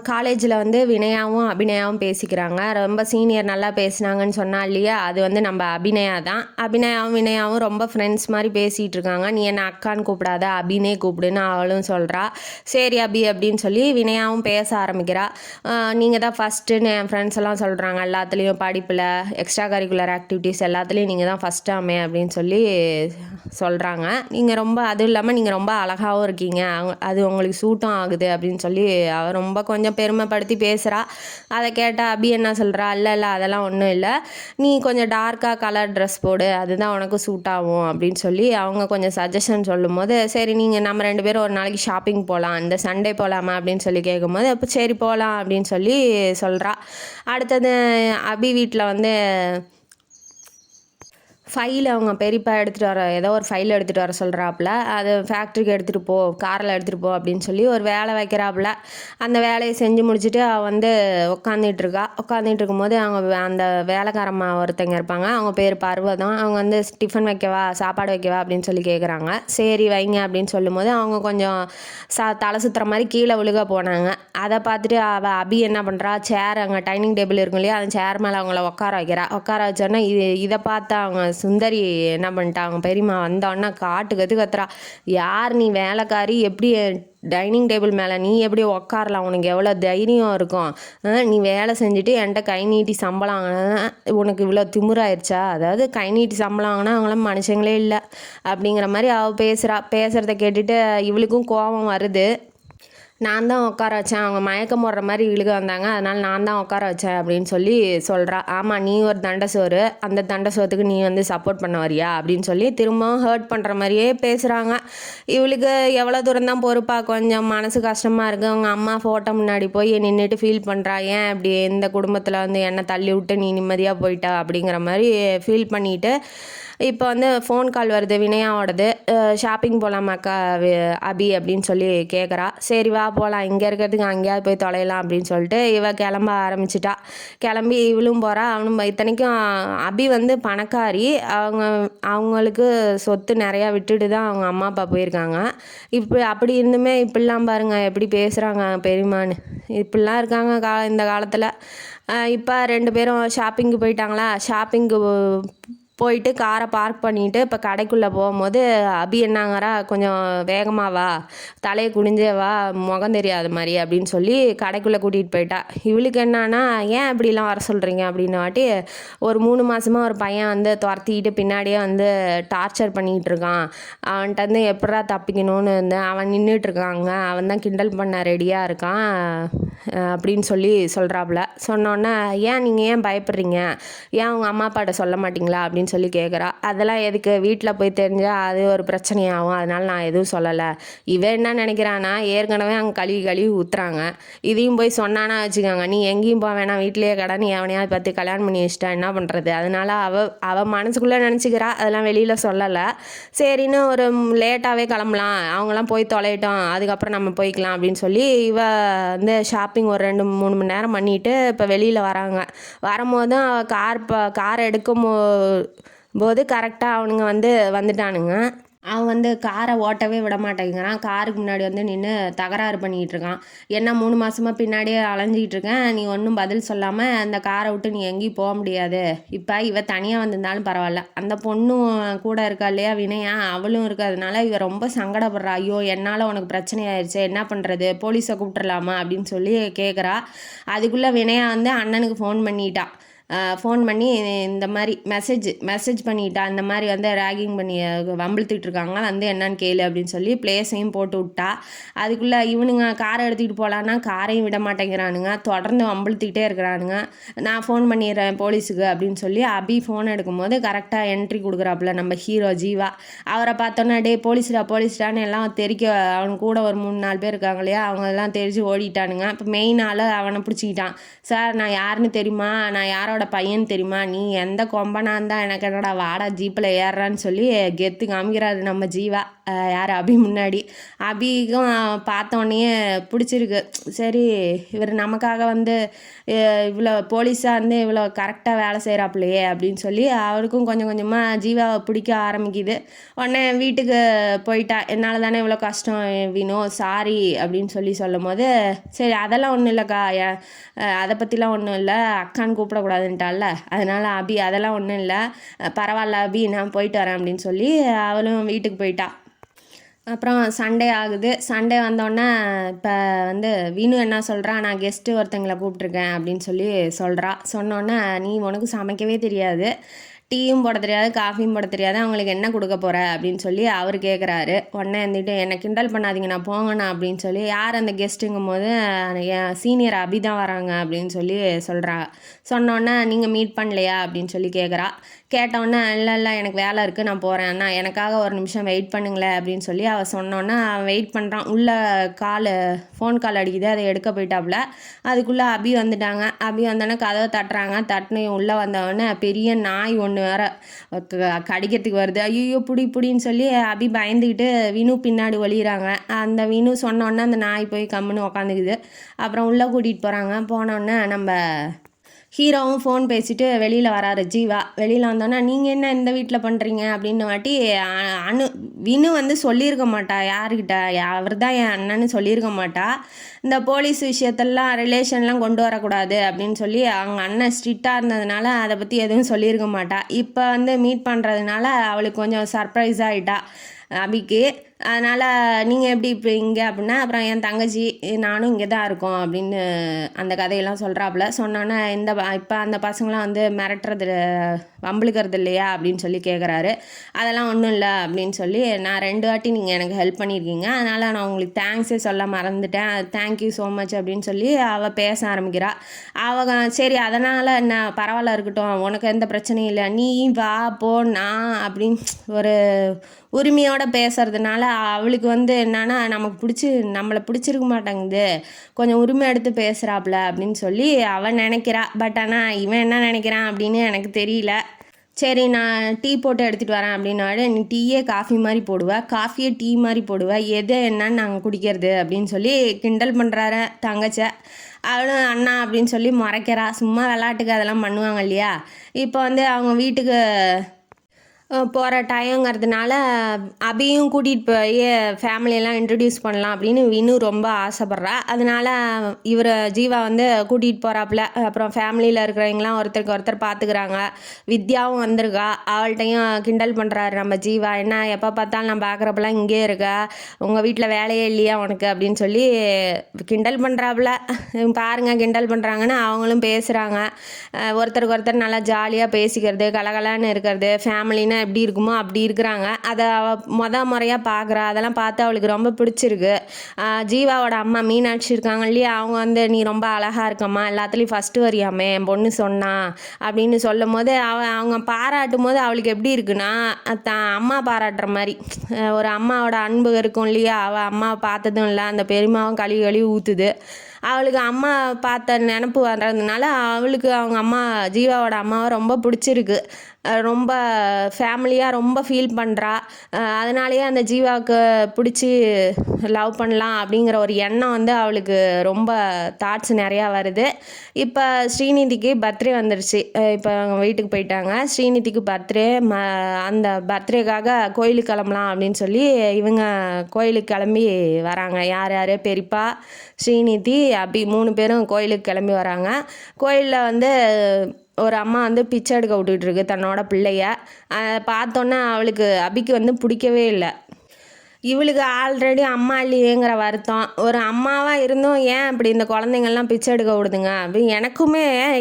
காலேஜில் வந்து வினயாவும் அபிநயாவும் பேசிக்கிறாங்க. ரொம்ப சீனியர் நல்லா பேசினாங்கன்னு சொன்னா இல்லையா, அது வந்து நம்ம அபிநயா தான். அபிநயாவும் வினயாவும் ரொம்ப ஃப்ரெண்ட்ஸ் மாதிரி பேசிகிட்டு இருக்காங்க. நீ என்ன அக்கான்னு கூப்பிடாத, அபினே கூப்பிடுன்னு அவளும் சொல்கிறா. சரி அபி அப்படின்னு சொல்லி வினயாவும் பேச ஆரம்பிக்கிறா. நீங்கள் தான் ஃபஸ்ட்டுன்னு என் ஃப்ரெண்ட்ஸ் எல்லாம் சொல்கிறாங்க, எல்லாத்துலேயும் படிப்பில் எக்ஸ்ட்ரா கரிக்குலர் ஆக்டிவிட்டீஸ் எல்லாத்துலேயும் நீங்கள் தான் ஃபஸ்ட்டாமே அப்படின்னு சொல்லி சொல்கிறாங்க. நீங்கள் ரொம்ப, அதுவும் இல்லாமல் நீங்கள் ரொம்ப அழகாகவும் இருக்கீங்க, அது உங்களுக்கு சூட்டும் ஆகுது அப்படின்னு சொல்லி அவள் ரொம்ப கொஞ்சம் பெருமைப்படுத்தி பேசுகிறா. அதை கேட்டால் அபி என்ன சொல்கிறா, இல்லை அதெல்லாம் ஒன்றும் இல்லை, நீ கொஞ்சம் டார்க்காக கலர் ட்ரெஸ் போடு, அதுதான் உனக்கு சூட் ஆகும் அப்படின்னு சொல்லி அவங்க கொஞ்சம் சஜஷன் சொல்லும் போது, சரி நீங்கள் நம்ம 2 பேரும் ஒரு நாளைக்கு ஷாப்பிங் போகலாம், இந்த சண்டே போகலாமா அப்படின்னு சொல்லி கேட்கும்போது, அப்போ சரி போகலாம் அப்படின்னு சொல்லி சொல்கிறா. அடுத்தது அபி வீட்டில் வந்து ஃபைல் அவங்க பெரியப்பா எடுத்துகிட்டு வர, ஏதோ ஒரு ஃபைல் எடுத்துகிட்டு வர சொல்கிறாப்புல, அது ஃபேக்ட்ரிக்கு எடுத்துகிட்டு போ, காரில் எடுத்துகிட்டு போ அப்படின்னு சொல்லி ஒரு வேலை வைக்கிறாப்புல. அந்த வேலையை செஞ்சு முடிச்சுட்டு அவள் வந்து உட்காந்துட்டு இருக்கும்போது அவங்க அந்த வேலைக்காரம்மா ஒருத்தங்க இருப்பாங்க, அவங்க பேர் பர்வதம். அவங்க வந்து டிஃபன் வைக்கவா, சாப்பாடு வைக்கவா அப்படின்னு சொல்லி கேட்குறாங்க. சரி வைங்க அப்படின்னு சொல்லும்போது அவங்க கொஞ்சம் தலை சுற்றுற மாதிரி கீழே விழுக போனாங்க. அதை பார்த்துட்டு அவள் அபி என்ன பண்ணுறா, சேர் அங்கே டைனிங் டேபிள் இருக்கும் இல்லையா, அந்த சேர் மேலே அவங்கள உட்கார வச்சோன்னா இதை பார்த்து அவங்க சுந்தரி என்ன பண்ணிட்டா, அவங்க பெரியம்மா வந்தோன்னா காட்டு கத்துறா, யார் நீ வேலைக்காரி, எப்படி டைனிங் டேபிள் மேலே நீ எப்படி உக்காரலாம், உனக்கு எவ்வளோ தைரியம் இருக்கும், நீ வேலை செஞ்சுட்டு என்கிட்ட கை நீட்டி சம்பளம் வாங்கினா உனக்கு இவ்வளோ திமுறாயிருச்சா, அதாவது கை நீட்டி சம்பளம் வாங்கினா அவங்களாம் மனுஷங்களே இல்லை அப்படிங்கிற மாதிரி அவள் பேசுகிறத கேட்டுட்டு இவளுக்கும் கோபம் வருது. நான் தான் உட்கார வச்சேன், அவங்க மயக்கம் போடுற மாதிரி இழுக வந்தாங்க, அதனால் நான் தான் உட்கார வச்சேன் அப்படின்னு சொல்லி சொல்கிறா. ஆமாம் நீ ஒரு தண்டசோறு, அந்த தண்டசோத்துக்கு நீ வந்து சப்போர்ட் பண்ண வரியா அப்படின்னு சொல்லி திரும்பவும் ஹர்ட் பண்ணுற மாதிரியே பேசுகிறாங்க. இவளுக்கு எவ்வளோ தூரம் தான் பொறுப்பா, கொஞ்சம் மனசு கஷ்டமாக இருக்குது. அவங்க அம்மா ஃபோட்டோ முன்னாடி போய் நின்றுட்டு ஃபீல் பண்ணுறா, ஏன் அப்படி இந்த குடும்பத்தில் வந்து என்னை தள்ளி விட்டு நீ நிம்மதியாக போயிட்டா அப்படிங்கிற மாதிரி ஃபீல் பண்ணிவிட்டு இப்போ வந்து ஃபோன் கால் வருது வினயாவோடது. ஷாப்பிங் போகலாமாக்கா அபி அப்படின்னு சொல்லி கேட்குறா. சரி வா போகலாம், இங்கே இருக்கிறதுக்கு அங்கேயாவது போய் தொலையலாம் அப்படின்னு சொல்லிட்டு இவள் கிளம்ப ஆரம்பிச்சிட்டா. கிளம்பி இவளும் போகிறா. அவனும் இத்தனைக்கும் அபி வந்து பணக்காரி, அவங்களுக்கு சொத்து நிறையா விட்டுட்டு தான் அவங்க அம்மா அப்பா போயிருக்காங்க. இப்போ அப்படி இருந்துமே இப்படிலாம் பாருங்கள் எப்படி பேசுகிறாங்க பெரியம்மான்னு, இப்படிலாம் இருக்காங்க இந்த காலத்தில். இப்போ 2 பேரும் ஷாப்பிங்கு போயிட்டாங்களா, ஷாப்பிங்கு போயிட்டு காரை பார்க் பண்ணிவிட்டு இப்போ கடைக்குள்ளே போகும்போது அபி என்னங்கிறா, கொஞ்சம் வேகமாக வா, தலையை குனிஞ்சே வா, முகம் தெரியாத மாதிரி அப்படின்னு சொல்லி கடைக்குள்ளே கூட்டிகிட்டு போயிட்டா. இவளுக்கு என்னன்னா, ஏன் இப்படிலாம் வர சொல்கிறீங்க அப்படின்னு வாட்டி, ஒரு 3 மாதமாக ஒரு பையன் வந்து துரத்திக்கிட்டு பின்னாடியே வந்து டார்ச்சர் பண்ணிகிட்டு இருக்கான், அவன்கிட்ட வந்து எப்படா தப்பிக்கணும்னு வந்து அவன் நின்றுட்டுருக்காங்க, அவன் தான் கிண்டல் பண்ண ரெடியாக இருக்கான் அப்படின்னு சொல்லி சொல்கிறாப்புல. சொன்னோன்னே ஏன் நீங்கள் ஏன் பயப்படுறீங்க, ஏன் அவங்க அம்மா அப்பாட்ட சொல்ல மாட்டிங்களா அப்படின்னு சொல்லி கேட்குறா. அதெல்லாம் எதுக்கு, வீட்டில் போய் தெரிஞ்சால் அது ஒரு பிரச்சனையாகும், அதனால் நான் எதுவும் சொல்லலை. இவன் என்ன நினைக்கிறான்னா, ஏற்கனவே அங்கே கழுவி ஊற்றுறாங்க, இதையும் போய் சொன்னானா வச்சுக்கோங்க, நீ எங்கேயும் போக வேணாம், வீட்டிலேயே கடை, நீ எவனையாவது பார்த்து கல்யாணம் பண்ணி வச்சிட்டா என்ன பண்ணுறது. அதனால் அவள் மனசுக்குள்ளே நினச்சிக்கிறா, அதெல்லாம் வெளியில் சொல்லலை. சரின்னு ஒரு லேட்டாகவே கிளம்பலாம், அவங்களாம் போய் தொலையிட்டோம், அதுக்கப்புறம் நம்ம போய்க்கலாம் அப்படின்னு சொல்லி இவ வந்து ஷாப்பிங் ஒரு 2-3 மணி நேரம் பண்ணிவிட்டு இப்போ வெளியில் வராங்க. வரும்போது தான் கார் எடுக்கும் போது கரெக்டாக அவனுங்க வந்துட்டானுங்க. அவன் வந்து காரை ஓட்டவே விட மாட்டேங்கிறான், காருக்கு முன்னாடி வந்து நின்று தகராறு பண்ணிகிட்டு இருக்கான். என்ன 3 மாதமாக பின்னாடியே அலைஞ்சிக்கிட்டு இருக்கேன், நீ ஒன்றும் பதில் சொல்லாமல் அந்த காரை விட்டு நீ எங்கேயும் போக முடியாது. இப்போ இவ தனியாக வந்திருந்தாலும் பரவாயில்ல, அந்த பொண்ணும் கூட இருக்கா இல்லையா வினயா, அவளும் இருக்கிறதுனால இவ ரொம்ப சங்கடப்படுறா. ஐயோ என்னால் உனக்கு பிரச்சனை ஆயிடுச்சு, என்ன பண்ணுறது, போலீஸை கூப்பிட்டுடலாமா அப்படின்னு சொல்லி கேட்குறா. அதுக்குள்ளே வினயா வந்து அண்ணனுக்கு ஃபோன் பண்ணிட்டா. ஃபோன் பண்ணி இந்த மாதிரி மெசேஜ் பண்ணிட்டா, இந்த மாதிரி வந்து ரேகிங் பண்ணி வம்பிழுத்துட்டு இருக்காங்க, வந்து என்னன்னு கேளு அப்படின்னு சொல்லி பிளேஸையும் போட்டு விட்டா. அதுக்குள்ளே இவனுங்க காரை எடுத்துக்கிட்டு போகலான்னா காரையும் விட மாட்டேங்கிறானுங்க, தொடர்ந்து வம்பிழுத்துக்கிட்டே இருக்கிறானுங்க. நான் ஃபோன் பண்ணிடுறேன் போலீஸுக்கு அப்படின்னு சொல்லி அபி ஃபோன் எடுக்கும்போது கரெக்டாக என்ட்ரி கொடுக்குறாப்புல நம்ம ஹீரோ ஜீவா. அவரை பார்த்தோன்னா டே போலீஸ்டான்னு எல்லாம் தெரிக்க, அவனுக்கு கூட ஒரு 3-4 பேர் இருக்காங்க இல்லையா, அவங்க எல்லாம் தெரிஞ்சு ஓடிட்டானுங்க. இப்போ மெயின் ஆள் அவனை பிடிச்சிக்கிட்டான். சார் நான் யாருன்னு தெரியுமா, நான் யாரோட பையன் தெரியுமா, நீ எந்த கொம்பனா இருந்தால் எனக்கு என்னடா, வாடா ஜீப்பில் ஏறுறான்னு சொல்லி கெத்து காமிக்கிறாரு நம்ம ஜீவா. யார் அபி முன்னாடி. அபிக்கும் பார்த்தோன்னே பிடிச்சிருக்கு. சரி இவர் நமக்காக வந்து இவ்வளோ போலீஸாக இருந்து இவ்வளோ கரெக்டாக வேலை செய்கிறாப்புலையே அப்படின்னு சொல்லி அவருக்கும் கொஞ்சம் கொஞ்சமாக ஜீவாவை பிடிக்க ஆரம்பிக்குது. உடனே வீட்டுக்கு போயிட்டா. என்னால் தானே இவ்வளோ கஷ்டம் வினோ, சாரி அப்படின்னு சொல்லும் போது, சரி அதெல்லாம் ஒன்றும் இல்லைக்கா, அதை பற்றிலாம் ஒன்றும் இல்லை, அக்கான்னு கூப்பிடக்கூடாதுன்ட்டால, அதனால் அபி அதெல்லாம் ஒன்றும் இல்லை, பரவாயில்ல அபி நான் போயிட்டு வரேன் அப்படின்னு சொல்லி அவளும் வீட்டுக்கு போயிட்டா. அப்புறம் சண்டே ஆகுது. சண்டே வந்தோடனே இப்போ வந்து வினு என்ன சொல்கிறா, நான் கெஸ்ட்டு ஒருத்தங்களை கூப்பிட்ருக்கேன் அப்படின்னு சொல்லி சொல்கிறா. சொன்னோன்னே நீ உனக்கு சமைக்கவே தெரியாது, டீயும் போட தெரியாது, காஃபியும் போட தெரியாது, அவங்களுக்கு என்ன கொடுக்க போகிற அப்படின்னு சொல்லி அவர் கேட்குறாரு. உடனே வந்துட்டு என்னை கிண்டல் பண்ணாதீங்க நான் போங்கண்ணா அப்படின்னு சொல்லி, யார் அந்த கெஸ்ட்டுங்கும் போது என் சீனியர் அபி தான் வராங்க அப்படின்னு சொல்லி சொல்கிறா. சொன்னோன்னே நீங்கள் மீட் பண்ணலையா அப்படின்னு சொல்லி கேட்குறா. கேட்டோன்னே இல்லை எனக்கு வேலை இருக்குது நான் போகிறேன் அண்ணா, எனக்காக ஒரு நிமிஷம் வெயிட் பண்ணுங்களேன் அப்படின்னு சொல்லி அவள் சொன்னோன்னே அவன் வெயிட் பண்ணுறான். உள்ளே ஃபோன் கால் அடிக்குது, அதை எடுக்க போயிட்டாப்புல. அதுக்குள்ளே அபி வந்துட்டாங்க. அபி வந்தோடனே கதவை தட்டுறாங்க. தட்டுனு உள்ளே வந்தவொடனே பெரிய நாய் ஒன்று வேற கடிக்கிறதுக்கு வருது. ஐயோ புடின்னு சொல்லி அபி பயந்துக்கிட்டு வினு பின்னாடி ஒளிகிறாங்க. அந்த வினு சொன்னோன்னே அந்த நாய் போய் கம்முன்னு உக்காந்துக்குது. அப்புறம் உள்ளே கூட்டிகிட்டு போகிறாங்க. போனோடனே நம்ம ஹீரோவும் ஃபோன் பேசிட்டு வெளியில் வராரு ஜீவா. வெளியில் வந்தோன்னா நீங்கள் என்ன இந்த வீட்டில் பண்ணுறீங்க அப்படின்னு வாட்டி வினு வந்து சொல்லியிருக்க மாட்டா யாருக்கிட்ட, அவர் தான் என் அண்ணன்னு சொல்லியிருக்க மாட்டா. இந்த போலீஸ் விஷயத்தெல்லாம் ரிலேஷன்லாம் கொண்டு வரக்கூடாது அப்படின்னு சொல்லி அவங்க அண்ணன் ஸ்ட்ரிக்டாக இருந்ததுனால அதை பற்றி எதுவும் சொல்லியிருக்க மாட்டா. இப்போ வந்து மீட் பண்ணுறதுனால அவளுக்கு கொஞ்சம் சர்ப்ரைஸ் ஆகிட்டா அபிக்கு. அதனால் நீங்கள் எப்படி இப்போ இங்கே அப்படின்னா, அப்புறம் என் தங்கச்சி நானும் இங்கே தான் இருக்கோம் அப்படின்னு அந்த கதையெல்லாம் சொல்கிறாப்புல. சொன்னோன்னே இப்போ அந்த பசங்களாம் வந்து மிரட்டுறது வம்பளுக்கிறது இல்லையா அப்படின்னு சொல்லி கேட்குறாரு. அதெல்லாம் ஒன்றும் இல்லை அப்படின்னு சொல்லி, நான் 2 வாட்டி நீங்கள் எனக்கு ஹெல்ப் பண்ணியிருக்கீங்க, அதனால் நான் உங்களுக்கு தேங்க்ஸே சொல்ல மறந்துட்டேன், தேங்க்யூ ஸோ மச் அப்படின்னு சொல்லி அவள் பேச ஆரம்பிக்கிறா. சரி அதனால் என்ன பரவாயில்ல இருக்கட்டும், உனக்கு எந்த பிரச்சனையும் இல்லை, நீ வா போ நான் அப்படின்னு ஒரு உரிமையோடு பேசுறதுனால அவளுக்கு வந்து என்னன்னா நம்மளை பிடிச்சிருக்க மாட்டேங்குது, கொஞ்சம் உரிமை எடுத்து பேசுகிறாப்புல அப்படின்னு சொல்லி அவன் நினைக்கிறா. பட் ஆனால் இவன் என்ன நினைக்கிறான் அப்படின்னு எனக்கு தெரியல. சரி நான் டீ போட்டு எடுத்துகிட்டு வரேன் அப்படின்னாடு, நீ டீயே காஃபி மாதிரி போடுவேன், காஃபியே டீ மாதிரி போடுவேன், எது என்னன்னு நாங்கள் குடிக்கிறது அப்படின்னு சொல்லி கிண்டல் பண்ணுறாரு தங்கச்ச. அவளும் அண்ணா அப்படின்னு சொல்லி மறைக்கிறா. சும்மா விளாட்டுக்கு அதெல்லாம் பண்ணுவாங்க இல்லையா. இப்போ வந்து அவங்க வீட்டுக்கு போகிற டைம்ங்கிறதுனால அபியும் கூட்டிகிட்டு போய் ஃபேமிலியெல்லாம் இன்ட்ரடியூஸ் பண்ணலாம் அப்படின்னு வினு ரொம்ப ஆசைப்பட்றா. அதனால் இவர் ஜீவா வந்து கூட்டிகிட்டு போகிறாப்புல. அப்புறம் ஃபேமிலியில் இருக்கிறவங்களாம் ஒருத்தருக்கு ஒருத்தர் பார்த்துக்கிறாங்க. வித்யாவும் வந்திருக்கா. அவள்கிட்டையும் கிண்டல் பண்ணுறாரு நம்ம ஜீவா, என்ன எப்போ பார்த்தாலும் நான் பார்க்குறப்பெல்லாம் இங்கே இருக்கா, உங்கள் வீட்டில் வேலையே இல்லையா உனக்கு அப்படின்னு சொல்லி கிண்டல் பண்ணுறாப்புல. பாருங்கள் கிண்டல் பண்ணுறாங்கன்னு அவங்களும் பேசுகிறாங்க. ஒருத்தருக்கு ஒருத்தர் நல்லா ஜாலியாக பேசிக்கிறது, கலகலான்னு இருக்கிறது, ஃபேமிலின்னு எப்படி இருக்குமோ அப்படி இருக்கிறாங்க. அதை அவள் முறையாக பார்க்குறா. அதெல்லாம் பார்த்து அவளுக்கு ரொம்ப பிடிச்சிருக்கு. ஜீவாவோட அம்மா மீனாட்சி இருக்காங்க இல்லையா, அவங்க வந்து நீ ரொம்ப அழகாக இருக்கம்மா, எல்லாத்துலேயும் ஃபஸ்ட்டு வரியாமே என் பொண்ணு சொன்னா அப்படின்னு சொல்லும் போது அவங்க பாராட்டும் போது அவளுக்கு எப்படி இருக்குன்னா, தான் அம்மா பாராட்டுற மாதிரி ஒரு அம்மாவோட அன்பு இருக்கும் இல்லையா. அவள் அம்மா பார்த்ததும் இல்லை, அந்த பெருமாவும் கழுவி ஊற்றுது. அவளுக்கு அம்மா பார்த்த நினப்பு வர்றதுனால அவளுக்கு அவங்க அம்மா ஜீவாவோட அம்மாவை ரொம்ப பிடிச்சிருக்கு. ரொம்ப ஃபேமிலியாக ரொம்ப ஃபீல் பண்ணுறா. அதனாலேயே அந்த ஜீவாவுக்கு பிடிச்சி லவ் பண்ணலாம் அப்படிங்கிற ஒரு எண்ணம் வந்து அவளுக்கு ரொம்ப தாட்ஸ் நிறையா வருது. இப்போ ஸ்ரீநிதிக்கு பர்த்டே வந்துடுச்சு. இப்போ அவங்க வீட்டுக்கு போயிட்டாங்க. ஸ்ரீநிதிக்கு பர்த்டே. அந்த பர்த்டேக்காக கோயிலுக்கு கிளம்பலாம் அப்படின்னு சொல்லி இவங்க கோயிலுக்கு கிளம்பி வராங்க. யார் பெரியப்பா, ஸ்ரீநிதி, அபி 3 பேரும் கோயிலுக்கு கிளம்பி வராங்க. கோயிலில் வந்து ஒரு அம்மா வந்து பிச்சை எடுக்க விட்டுட்டுருக்கு தன்னோட பிள்ளைய. பார்த்தோன்னே அவளுக்கு அபிக்கு வந்து பிடிக்கவே இல்லை. இவளுக்கு ஆல்ரெடி அம்மா இல்லையேங்கிற வருத்தம். ஒரு அம்மாவாக இருந்தும் ஏன் இப்படி இந்த குழந்தைங்கள்லாம் பிச்சை எடுக்க விடுதுங்க அப்படி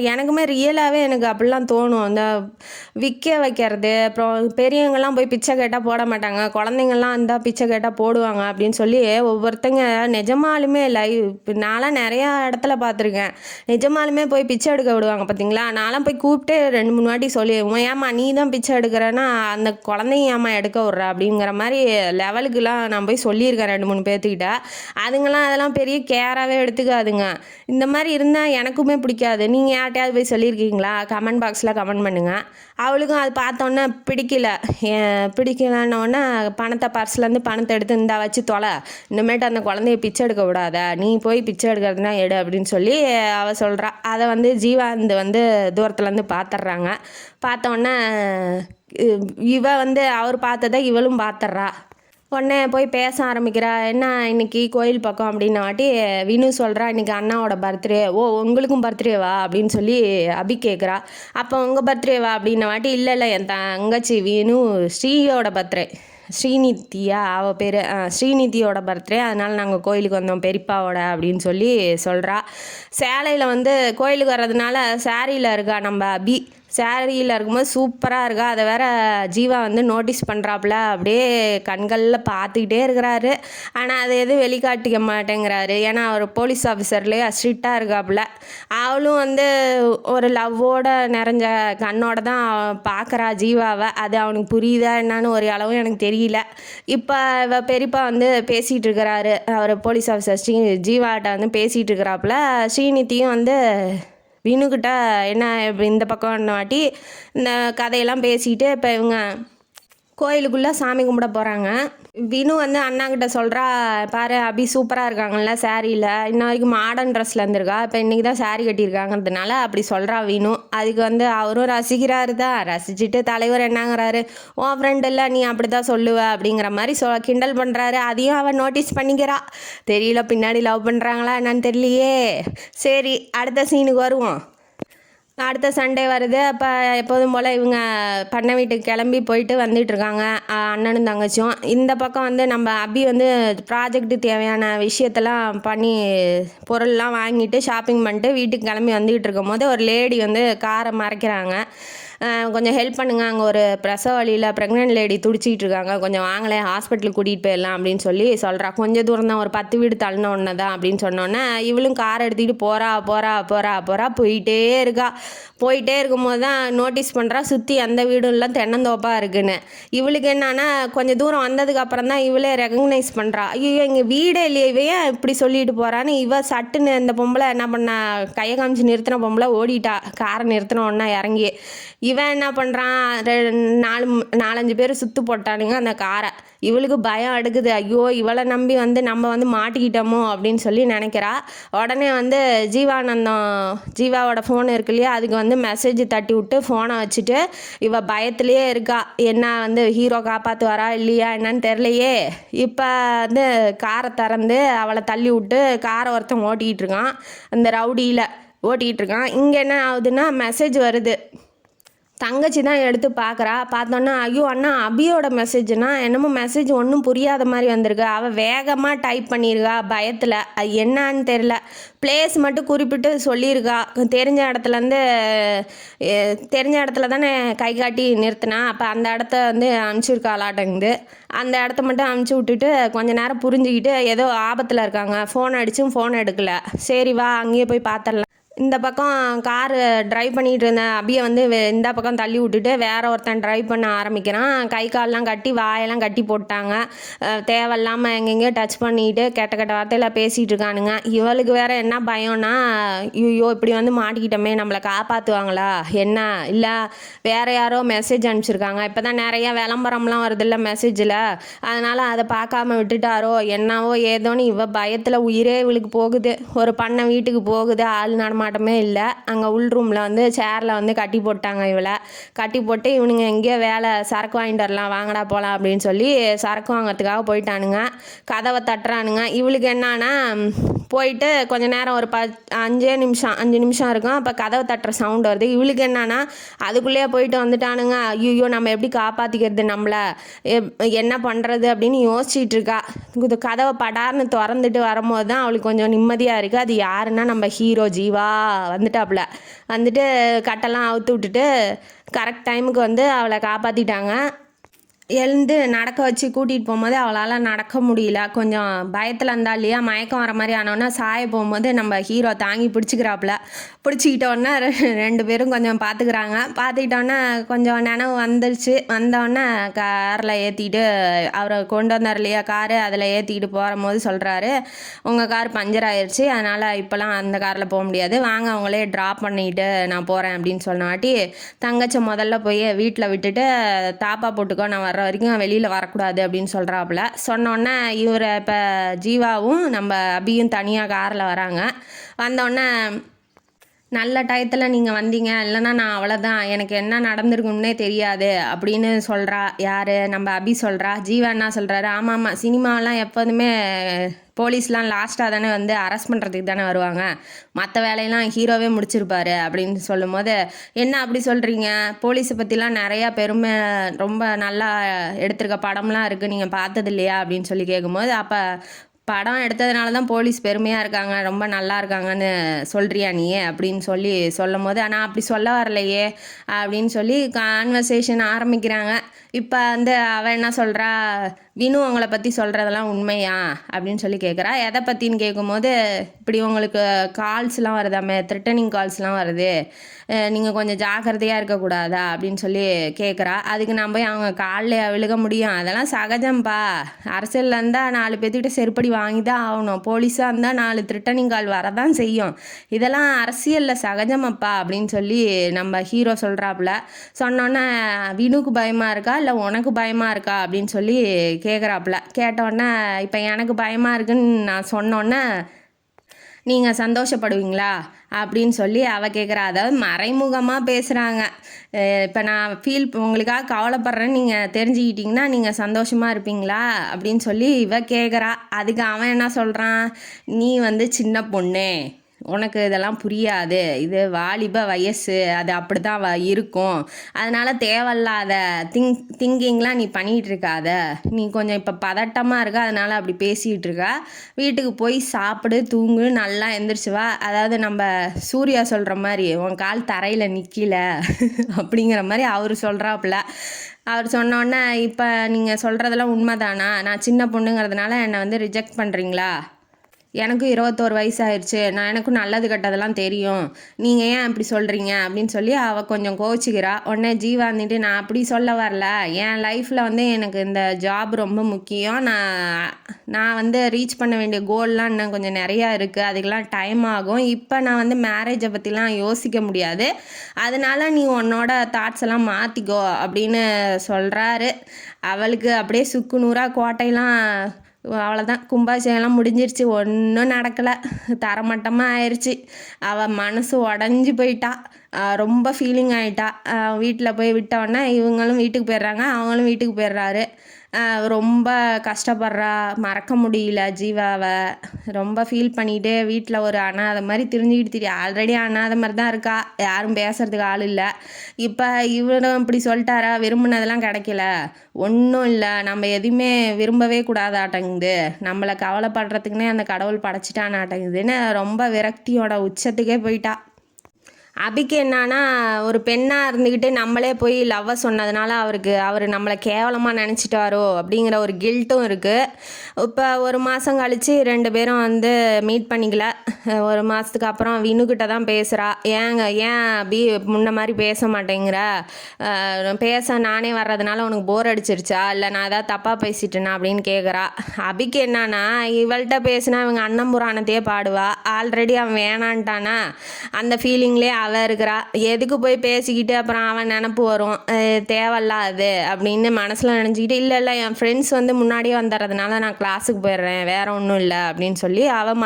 எனக்குமே ரியலாகவே எனக்கு அப்படிலாம் தோணும். இந்த விற்க வைக்கிறது, அப்புறம் பெரியவங்கள்லாம் போய் பிச்சை கேட்டால் போட மாட்டாங்க, குழந்தைங்கள்லாம் இருந்தால் பிச்சை கேட்டால் போடுவாங்க அப்படின்னு சொல்லி ஒவ்வொருத்தங்க நிஜமாலுமே இப்போ நான்லாம் நிறையா இடத்துல பார்த்துருக்கேன். நிஜமாலுமே போய் பிச்சை எடுக்க விடுவாங்க பார்த்தீங்களா. நான்லாம் போய் கூப்பிட்டு 2-3 வாட்டி சொல்லி, ஏம்மா நீ தான் பிச்சை எடுக்கிறேன்னா அந்த குழந்தைங்க ஏம்மா எடுக்க விட்ற அப்படிங்கிற மாதிரி லெவலுக்குலாம் நான் போய் சொல்லியிருக்கேன் 2-3 பேர்த்துக்கிட்ட. அதுங்கெல்லாம் அதெல்லாம் பெரிய கேராகவே எடுத்துக்காதுங்க. இந்த மாதிரி இருந்தால் எனக்குமே பிடிக்காது. நீங்கள் யார்ட்டையாவது போய் சொல்லியிருக்கீங்களா? கமெண்ட் பாக்ஸில் கமெண்ட் பண்ணுங்கள். அவளுக்கும் அது பார்த்தோன்னே பிடிக்கலன்னொன்னே பர்ஸ்லேருந்து பணத்தை எடுத்து இந்தா வச்சு தொலை, இனிமேட்டு அந்த குழந்தைய பிச்சை எடுக்க விடாத, நீ போய் பிச்சை எடுக்கிறதுனா எடு அப்படின்னு சொல்லி அவள் சொல்கிறா. அதை ஜீவாந்து தூரத்துலேருந்து பார்த்துட்றாங்க. பார்த்தோன்னே இவ அவர் பார்த்ததை இவளும் பார்த்துட்றா. உடனே போய் பேச ஆரம்பிக்கிறா. என்ன இன்னைக்கு கோயில் பக்கம் அப்படின்ன வாட்டி வினு சொல்கிறா, இன்றைக்கி அண்ணாவோட பர்த்டே. ஓ உங்களுக்கும் பர்த்டேவா அப்படின்னு சொல்லி அபி கேட்குறா. அப்போ உங்கள் பர்த்டேவா அப்படின்ன வாட்டி இல்லை என் தங்கச்சி வினு ஸ்ரீயோட பர்த்டே, ஸ்ரீநித்தியா அவள் பேர், ஸ்ரீநிதியோட பர்த்டே, அதனால் நாங்கள் கோயிலுக்கு வந்தோம் பெரியப்பாவோட அப்படின்னு சொல்லி சொல்கிறா. சேலையில் கோயிலுக்கு வர்றதுனால சாரியில் இருக்கா நம்ம அபி. சாரியில் இருக்கும்போது சூப்பராக இருக்கா. அதை வேற ஜீவா நோட்டீஸ் பண்ணுறாப்புல, அப்படியே கண்களில் பார்த்துக்கிட்டே இருக்கிறாரு. ஆனால் அதை எதுவும் வெளிக்காட்டிக்க மாட்டேங்கிறாரு. ஏன்னா அவர் போலீஸ் ஆஃபீஸர்லேயே ஸ்ட்ரிக்டாக இருக்காப்புல. அவளும் ஒரு லவ்வோட நிறைஞ்ச கண்ணோட தான் பார்க்குறா ஜீவாவை. அது அவனுக்கு புரியுதா என்னன்னு ஒரு அளவும் எனக்கு தெரியல. இப்போ பெரியப்பா பேசிகிட்டு இருக்கிறாரு. அவர் போலீஸ் ஆஃபீஸர் ஜீவாட்ட பேசிகிட்டு இருக்கிறாப்புல. ஸ்ரீநிதியும் வினுக்கிட்ட என்ன இந்த பக்கம் வாட்டி இந்த கதையெல்லாம் பேசிக்கிட்டு இப்போ இவங்க கோயிலுக்குள்ளே சாமி கும்பிட போகிறாங்க. வினு அண்ணாக்கிட்ட சொல்கிறா, பாரு அபி சூப்பராக இருக்காங்கல்ல சாரியில், இன்ன வரைக்கும் மாடர்ன் ட்ரெஸ்ஸில் இருந்திருக்கா, இப்போ இன்றைக்கி தான் சாரி கட்டியிருக்காங்கிறதுனால அப்படி சொல்கிறா வினு. அதுக்கு அவரும் ரசிக்கிறாரு தான். ரசிச்சுட்டு தலைவர் என்னங்கிறாரு, உன் ஃப்ரெண்ட் இல்லை நீ அப்படி தான் சொல்லுவ அப்படிங்கிற மாதிரி கிண்டல் பண்ணுறாரு. அதையும் அவன் நோட்டீஸ் பண்ணிக்கிறா. தெரியல பின்னாடி லவ் பண்ணுறாங்களா என்னன்னு தெரியலையே. சரி அடுத்த சீனுக்கு வருவோம். அடுத்த சண்டே வருது. அப்போ எப்போதும் போல் இவங்க பண்ண வீட்டுக்கு கிளம்பி போயிட்டு வந்துட்டுருக்காங்க அண்ணனும் தங்கச்சியும். இந்த பக்கம் நம்ம அபி ப்ராஜெக்ட்டு தேவையான விஷயத்தெல்லாம் பண்ணி பொருள்லாம் வாங்கிட்டு ஷாப்பிங் பண்ணிட்டு வீட்டுக்கு கிளம்பி வந்துக்கிட்டு இருக்கும் போது ஒரு லேடி காரை மறைக்கிறாங்க. கொஞ்சம் ஹெல்ப் பண்ணுங்கள், அங்கே ஒரு பிரசவ வழியில் ப்ரெக்னென்ட் லேடி துடிச்சிக்கிட்டு இருக்காங்க, கொஞ்சம் வாங்கலே ஹாஸ்பிட்டலுக்கு கூட்டிகிட்டு போயிடலாம் அப்படின்னு சொல்கிறா. கொஞ்சம் தூரம் தான், ஒரு 10 வீடு தள்ளின ஒன்று தான் அப்படின்னு சொன்னோன்னே இவளும் கார் எடுத்துக்கிட்டு போகிறா போயிட்டே இருக்கா. போயிட்டே இருக்கும்போது தான் நோட்டீஸ் பண்ணுறா, சுற்றி அந்த வீடுலாம் தென்னந்தோப்பாக இருக்குன்னு. இவளுக்கு என்னன்னா கொஞ்சம் தூரம் வந்ததுக்கப்புறம் தான் இவளே ரெகக்னைஸ் பண்ணுறா. ஐயோ எங்கள் வீடே இல்லையே, இவையே இப்படி சொல்லிட்டு போகிறான்னு சட்டுன்னு இந்த பொம்பளை என்ன பண்ணா, கையை காமிச்சு நிறுத்தின பொம்பளை ஓடிட்டா. காரை நிறுத்தின ஒன்றா இறங்கி இவன் என்ன பண்ணுறான், 4-5 பேர் சுற்று போட்டானுங்க அந்த காரை. இவளுக்கு பயம் எடுக்குது. ஐயோ இவளை நம்பி நம்ம மாட்டிக்கிட்டோமோ அப்படின்னு சொல்லி நினைக்கிறா. உடனே ஜீவாவோட ஃபோன் இருக்கு இல்லையா, அதுக்கு மெசேஜ் தட்டி விட்டு ஃபோனை வச்சுட்டு இவள் பயத்துலேயே இருக்கா. என்ன ஹீரோ காப்பாற்றுவாரா இல்லையா என்னன்னு தெரிலையே. இப்போ காரை திறந்து அவளை தள்ளி விட்டு காரை ஒருத்தன் ஓட்டிக்கிட்டு இருக்கான், அந்த ரவுடியில் ஓட்டிக்கிட்டு இருக்கான். இங்கே என்ன ஆகுதுன்னா மெசேஜ் வருது. தங்கச்சி தான் எடுத்து பார்க்குறா. பார்த்தோன்னா ஐயோ அண்ணா அபியோட மெசேஜ்னா என்னமோ மெசேஜ் ஒன்றும் புரியாத மாதிரி வந்திருக்கு. அவள் வேகமாக டைப் பண்ணியிருக்கா பயத்தில். அது என்னான்னு தெரில. பிளேஸ் மட்டும் குறிப்பிட்டு சொல்லியிருக்கா. தெரிஞ்ச இடத்துல தானே கை காட்டி நிறுத்தினா. அப்போ அந்த இடத்த அனுப்பிச்சிருக்காளாட்டங்குது. அந்த இடத்த மட்டும் அனுப்பிச்சி விட்டுட்டு கொஞ்ச நேரம் புரிஞ்சுக்கிட்டு ஏதோ ஆபத்தில் இருக்காங்க. ஃபோன் அடித்தும் ஃபோன் எடுக்கலை. சரி வா அங்கேயே போய் பார்த்துடலாம். இந்த பக்கம் காரு ட்ரைவ் பண்ணிகிட்டு இருந்தேன் அபியை இந்த பக்கம் தள்ளி விட்டுட்டு வேற ஒருத்தன் ட்ரைவ் பண்ண ஆரம்பிக்கிறான். கை காலெலாம் கட்டி வாயெல்லாம் கட்டி போட்டாங்க. தேவையில்லாமல் எங்கெங்கேயோ டச் பண்ணிக்கிட்டு கெட்ட வார்த்தையில் பேசிகிட்டு இருக்கானுங்க. இவளுக்கு வேற என்ன பயம்னா, ஐயோ இப்படி மாட்டிக்கிட்டோமே, நம்மளை காப்பாற்றுவாங்களா என்ன, இல்லை வேற யாரோ மெசேஜ் அனுப்பிச்சிருக்காங்க. இப்போ தான் நிறையா விளம்பரம்லாம் வருதில்ல மெசேஜில், அதனால் அதை பார்க்காம விட்டுட்டாரோ என்னவோ ஏதோன்னு இவ பயத்தில் உயிரே இவளுக்கு போகுது. ஒரு பண்ண வீட்டுக்கு போகுது, ஆள் நடமாட்டமே இல்லை. அங்கே உள் ரூமில் சேரில் கட்டி போட்டாங்க. இவளை கட்டி போட்டு இவனுங்க எங்கேயோ வேலை சரக்கு வாங்கிட்டு வரலாம் வாங்கடா போகலாம் அப்படின்னு சொல்லி சரக்கு வாங்கிறதுக்காக போயிட்டானுங்க. கதவை தட்டுறானுங்க. இவளுக்கு என்னன்னா போயிட்டு கொஞ்ச நேரம் ஒரு 5 நிமிஷம் இருக்கும். அப்போ கதவை தட்டுற சவுண்ட் வருது. இவளுக்கு என்னன்னா அதுக்குள்ளேயே போயிட்டு வந்துட்டானுங்க. ஐயோ நம்ம எப்படி காப்பாற்றிக்கிறது, நம்மளை என்ன பண்ணுறது அப்படின்னு யோசிச்சுட்டு இருக்கா. இது கதவை படார்னு திறந்துட்டு வரும்போது தான் அவளுக்கு கொஞ்சம் நிம்மதியாக இருக்குது. அது யாருன்னா நம்ம ஹீரோ ஜீவா வந்துட்டாப்புல. வந்துட்டு கட்டெல்லாம் அவுத்து விட்டுட்டு கரெக்ட் டைமுக்கு வந்து அவளை காப்பாற்றிட்டாங்க. எழுந்து நடக்க வச்சு கூட்டிகிட்டு போகும்போது அவளால் நடக்க முடியல. கொஞ்சம் பயத்தில் இருந்தா இல்லையா, மயக்கம் வர மாதிரி ஆனோன்னா சாய போகும்போது நம்ம ஹீரோ தாங்கி பிடிச்சிக்கிறாப்புல. பிடிச்சிக்கிட்டோன்னே 2 பேரும் கொஞ்சம் பார்த்துக்கிட்டோன்னே கொஞ்சம் நினைவு வந்துருச்சு. வந்தோடனே காரில் ஏற்றிட்டு அவரை கொண்டு வந்தார் இல்லையா காரு, அதில் ஏற்றிக்கிட்டு போகும்போது சொல்கிறாரு, உங்கள் கார் பஞ்சர் ஆயிடுச்சு, அதனால் இப்போலாம் அந்த காரில் போக முடியாது, வாங்க அவங்களே ட்ராப் பண்ணிவிட்டு நான் போகிறேன் அப்படின்னு சொன்னாட்டி தங்கச்சி முதல்ல போய் வீட்டில் விட்டுட்டு தாப்பா போட்டுக்கோ, நான் வர்ற வரைக்கும் வெளியில் வரக்கூடாது அப்படின்னு சொல்கிறாப்புல. சொன்னோன்னே இவரை இப்போ ஜீவாவும் நம்ம அபியும் தனியாக காரில் வராங்க. வந்தோடனே நல்ல டயத்தில் நீங்கள் வந்தீங்க, இல்லைன்னா நான் அவ்வளோதான், எனக்கு என்ன நடந்திருக்கும்னே தெரியாது அப்படின்னு சொல்கிறா. யார்? நம்ம அபி சொல்கிறா. ஜீவா என்ன சொல்கிறாரு, ஆமாம் சினிமாவெலாம் எப்போதுமே போலீஸ்லாம் லாஸ்ட்டாக தானே வந்து அரெஸ்ட் பண்ணுறதுக்கு தானே வருவாங்க, மற்ற வேலையெல்லாம் ஹீரோவே முடிச்சிருப்பாரு அப்படின்னு சொல்லும் போது, என்ன அப்படி சொல்கிறீங்க, போலீஸை பற்றிலாம் நிறையா பெருமை ரொம்ப நல்லா எடுத்திருக்க படம்லாம் இருக்குது, நீங்கள் பார்த்தது இல்லையா அப்படின்னு சொல்லி கேட்கும்போது, அப்போ படம் எடுத்ததுனால தான் போலீஸ் பெருமையாக இருக்காங்க, ரொம்ப நல்லா இருக்காங்கன்னு சொல்கிறியா நீ அப்படின்னு சொல்லும் போது, ஆனால் அப்படி சொல்ல வரலையே அப்படின்னு சொல்லி கான்வர்சேஷன் ஆரம்பிக்கிறாங்க. இப்போ வந்து அவள் என்ன சொல்கிறா, வினு உங்களை பற்றி சொல்கிறதெல்லாம் உண்மையா அப்படின்னு சொல்லி கேட்குறா. எதை பற்றின்னு கேட்கும்போது, இப்படி உங்களுக்கு கால்ஸ்லாம் வருதாமே, த்ரெட்டனிங் கால்ஸ்லாம் வருது, நீங்கள் கொஞ்சம் ஜாக்கிரதையாக இருக்கக்கூடாதா அப்படின்னு சொல்லி கேட்குறா. அதுக்கு நான் போய் அவங்க காலில் விழுக முடியும், அதெல்லாம் சகஜம்பா, அரசியலில் இருந்தால் 4 பேர்த்துக்கிட்ட செருப்படி வாங்கி தான் ஆகணும், போலீஸாக இருந்தால் 4 த்ரெட்டனிங் கால் வரதான் செய்யும், இதெல்லாம் அரசியலில் சகஜமப்பா அப்படின்னு சொல்லி நம்ம ஹீரோ சொல்கிறாப்புல. சொன்னோன்னே வினுக்கு பயமாக இருக்கா இல்லை உனக்கு பயமாக இருக்கா அப்படின்னு சொல்லி கேட்குறாப்புல. கேட்டோன்னே இப்போ எனக்கு பயமாக இருக்குன்னு நான் சொன்னோன்னே நீங்கள் சந்தோஷப்படுவீங்களா அப்படின்னு சொல்லி அவள் கேட்குறா. அதாவது மறைமுகமாக பேசுகிறாங்க. இப்போ நான் உங்களுக்காக கவலைப்படுறேன்னு நீங்கள் தெரிஞ்சுக்கிட்டிங்கன்னா நீங்கள் சந்தோஷமாக இருப்பீங்களா அப்படின்னு சொல்லி இவ கேட்குறா. அதுக்கு அவன் என்ன சொல்கிறான், நீ வந்து சின்ன பொண்ணு, உனக்கு இதெல்லாம் புரியாது, இது வாலிப வயசு, அது அப்படி தான் இருக்கும், அதனால் தேவையில்லாத திங்கிங்லாம் நீ பண்ணிகிட்டு இருக்காத, நீ கொஞ்சம் இப்போ பதட்டமாக இருக்க, அதனால் அப்படி பேசிகிட்டு இருக்கா, வீட்டுக்கு போய் சாப்பிடு, தூங்கு, நல்லா எந்திரிச்சு வா, அதாவது நம்ம சூர்யா சொல்கிற மாதிரி உன் கால் தரையில் நிற்கல அப்படிங்கிற மாதிரி அவர் சொல்கிறாப்புல. அவர் சொன்னோன்னே, இப்போ நீங்கள் சொல்கிறதெல்லாம் உண்மைதானா, நான் சின்ன பொண்ணுங்கிறதுனால என்னை வந்து ரிஜெக்ட் பண்ணுறீங்களா, எனக்கும் 21 வயசாகிடுச்சு, எனக்கும் நல்லது கெட்டதெல்லாம் தெரியும், நீங்கள் ஏன் அப்படி சொல்கிறீங்க அப்படின்னு சொல்லி அவள் கொஞ்சம் கோச்சிக்கிறா. உடனே ஜீவா வந்துட்டு, நான் அப்படி சொல்ல வரல, என் லைஃப்பில் வந்து எனக்கு இந்த ஜாப் ரொம்ப முக்கியம், நான் வந்து ரீச் பண்ண வேண்டிய கோல்லாம் இன்னும் கொஞ்சம் நிறையா இருக்குது, அதுக்கெல்லாம் டைம் ஆகும், இப்போ நான் வந்து மேரேஜை பற்றிலாம் யோசிக்க முடியாது, அதனால நீ உன்னோட தாட்ஸ் எல்லாம் மாற்றிக்கோ அப்படின்னு சொல்கிறாரு. அவளுக்கு அப்படியே சுக்கு நூறாக கோட்டையெல்லாம் அவ்வளோதான், கும்பாபிஷேகம்லாம் முடிஞ்சிருச்சு, ஒன்றும் நடக்கலை, தரமட்டமாக ஆயிடுச்சு. அவள் மனசு உடஞ்சி போயிட்டா, ரொம்ப ஃபீலிங் ஆகிட்டா. வீட்டில் போய் விட்டோடனே இவங்களும் வீட்டுக்கு போயிடுறாங்க, அவங்களும் வீட்டுக்கு போயிடுறாரு. ரொம்ப கஷ்டப்படுறா, மறக்க முடியல ஜீவாவை, ரொம்ப ஃபீல் பண்ணிகிட்டே வீட்டில் ஒரு அனாதை மாதிரி திரிஞ்சுக்கிட்டு ஆல்ரெடி அனாதை மாதிரி தான் இருக்கா, யாரும் பேசுகிறதுக்கு ஆள் இல்லை. இப்போ இவரும் இப்படி சொல்லிட்டாரா, விரும்பினதெல்லாம் கிடைக்கல, ஒன்றும் இல்லை, நம்ம எதுவுமே விரும்பவே கூடாதாட்டங்குது, நம்மளை கவலைப்படுறதுக்குன்னே அந்த கடவுள் படைச்சிட்டானாட்டங்குதுன்னு ரொம்ப விரக்தியோட உச்சத்துக்கே போயிட்டா. அபிக்கு என்னன்னா, ஒரு பெண்ணாக இருந்துக்கிட்டு நம்மளே போய் லவ்வை சொன்னதுனால அவர் நம்மளை கேவலமாக நினச்சிட்டாரோ அப்படிங்கிற ஒரு கில்ட்டும் இருக்குது. இப்போ 1 மாதம் கழித்து 2 பேரும் வந்து மீட் பண்ணிக்கல. 1 மாதத்துக்கு அப்புறம் வினுக்கிட்ட தான் பேசுகிறா. ஏன் அபி முன்ன மாதிரி பேச மாட்டேங்கிற, பேச நானே வர்றதுனால உனக்கு போர் அடிச்சிருச்சா, இல்லை நான் ஏதாவது தப்பாக பேசிட்டேனா அப்படின்னு கேட்குறா. அபிக்கு என்னன்னா, இவள்கிட்ட பேசினா இவங்க அண்ணன் புராணத்தையே பாடுவா, ஆல்ரெடி அவன் வேணான்ட்டானா, அந்த ஃபீலிங்லேயே அவள் இருக்கிறா. எதுக்கு போய் பேசிக்கிட்டு அப்புறம் அவன் நினப்பு வரும், தேவையில்ல அது அப்படின்னு மனசில் நினச்சிக்கிட்டு, இல்லை இல்லை என் ஃப்ரெண்ட்ஸ் வந்து முன்னாடியே வந்துடுறதுனால நான் கிளாஸுக்கு போயிடுறேன், வேறு ஒன்றும் இல்லை அப்படின்னு சொல்லி அவள்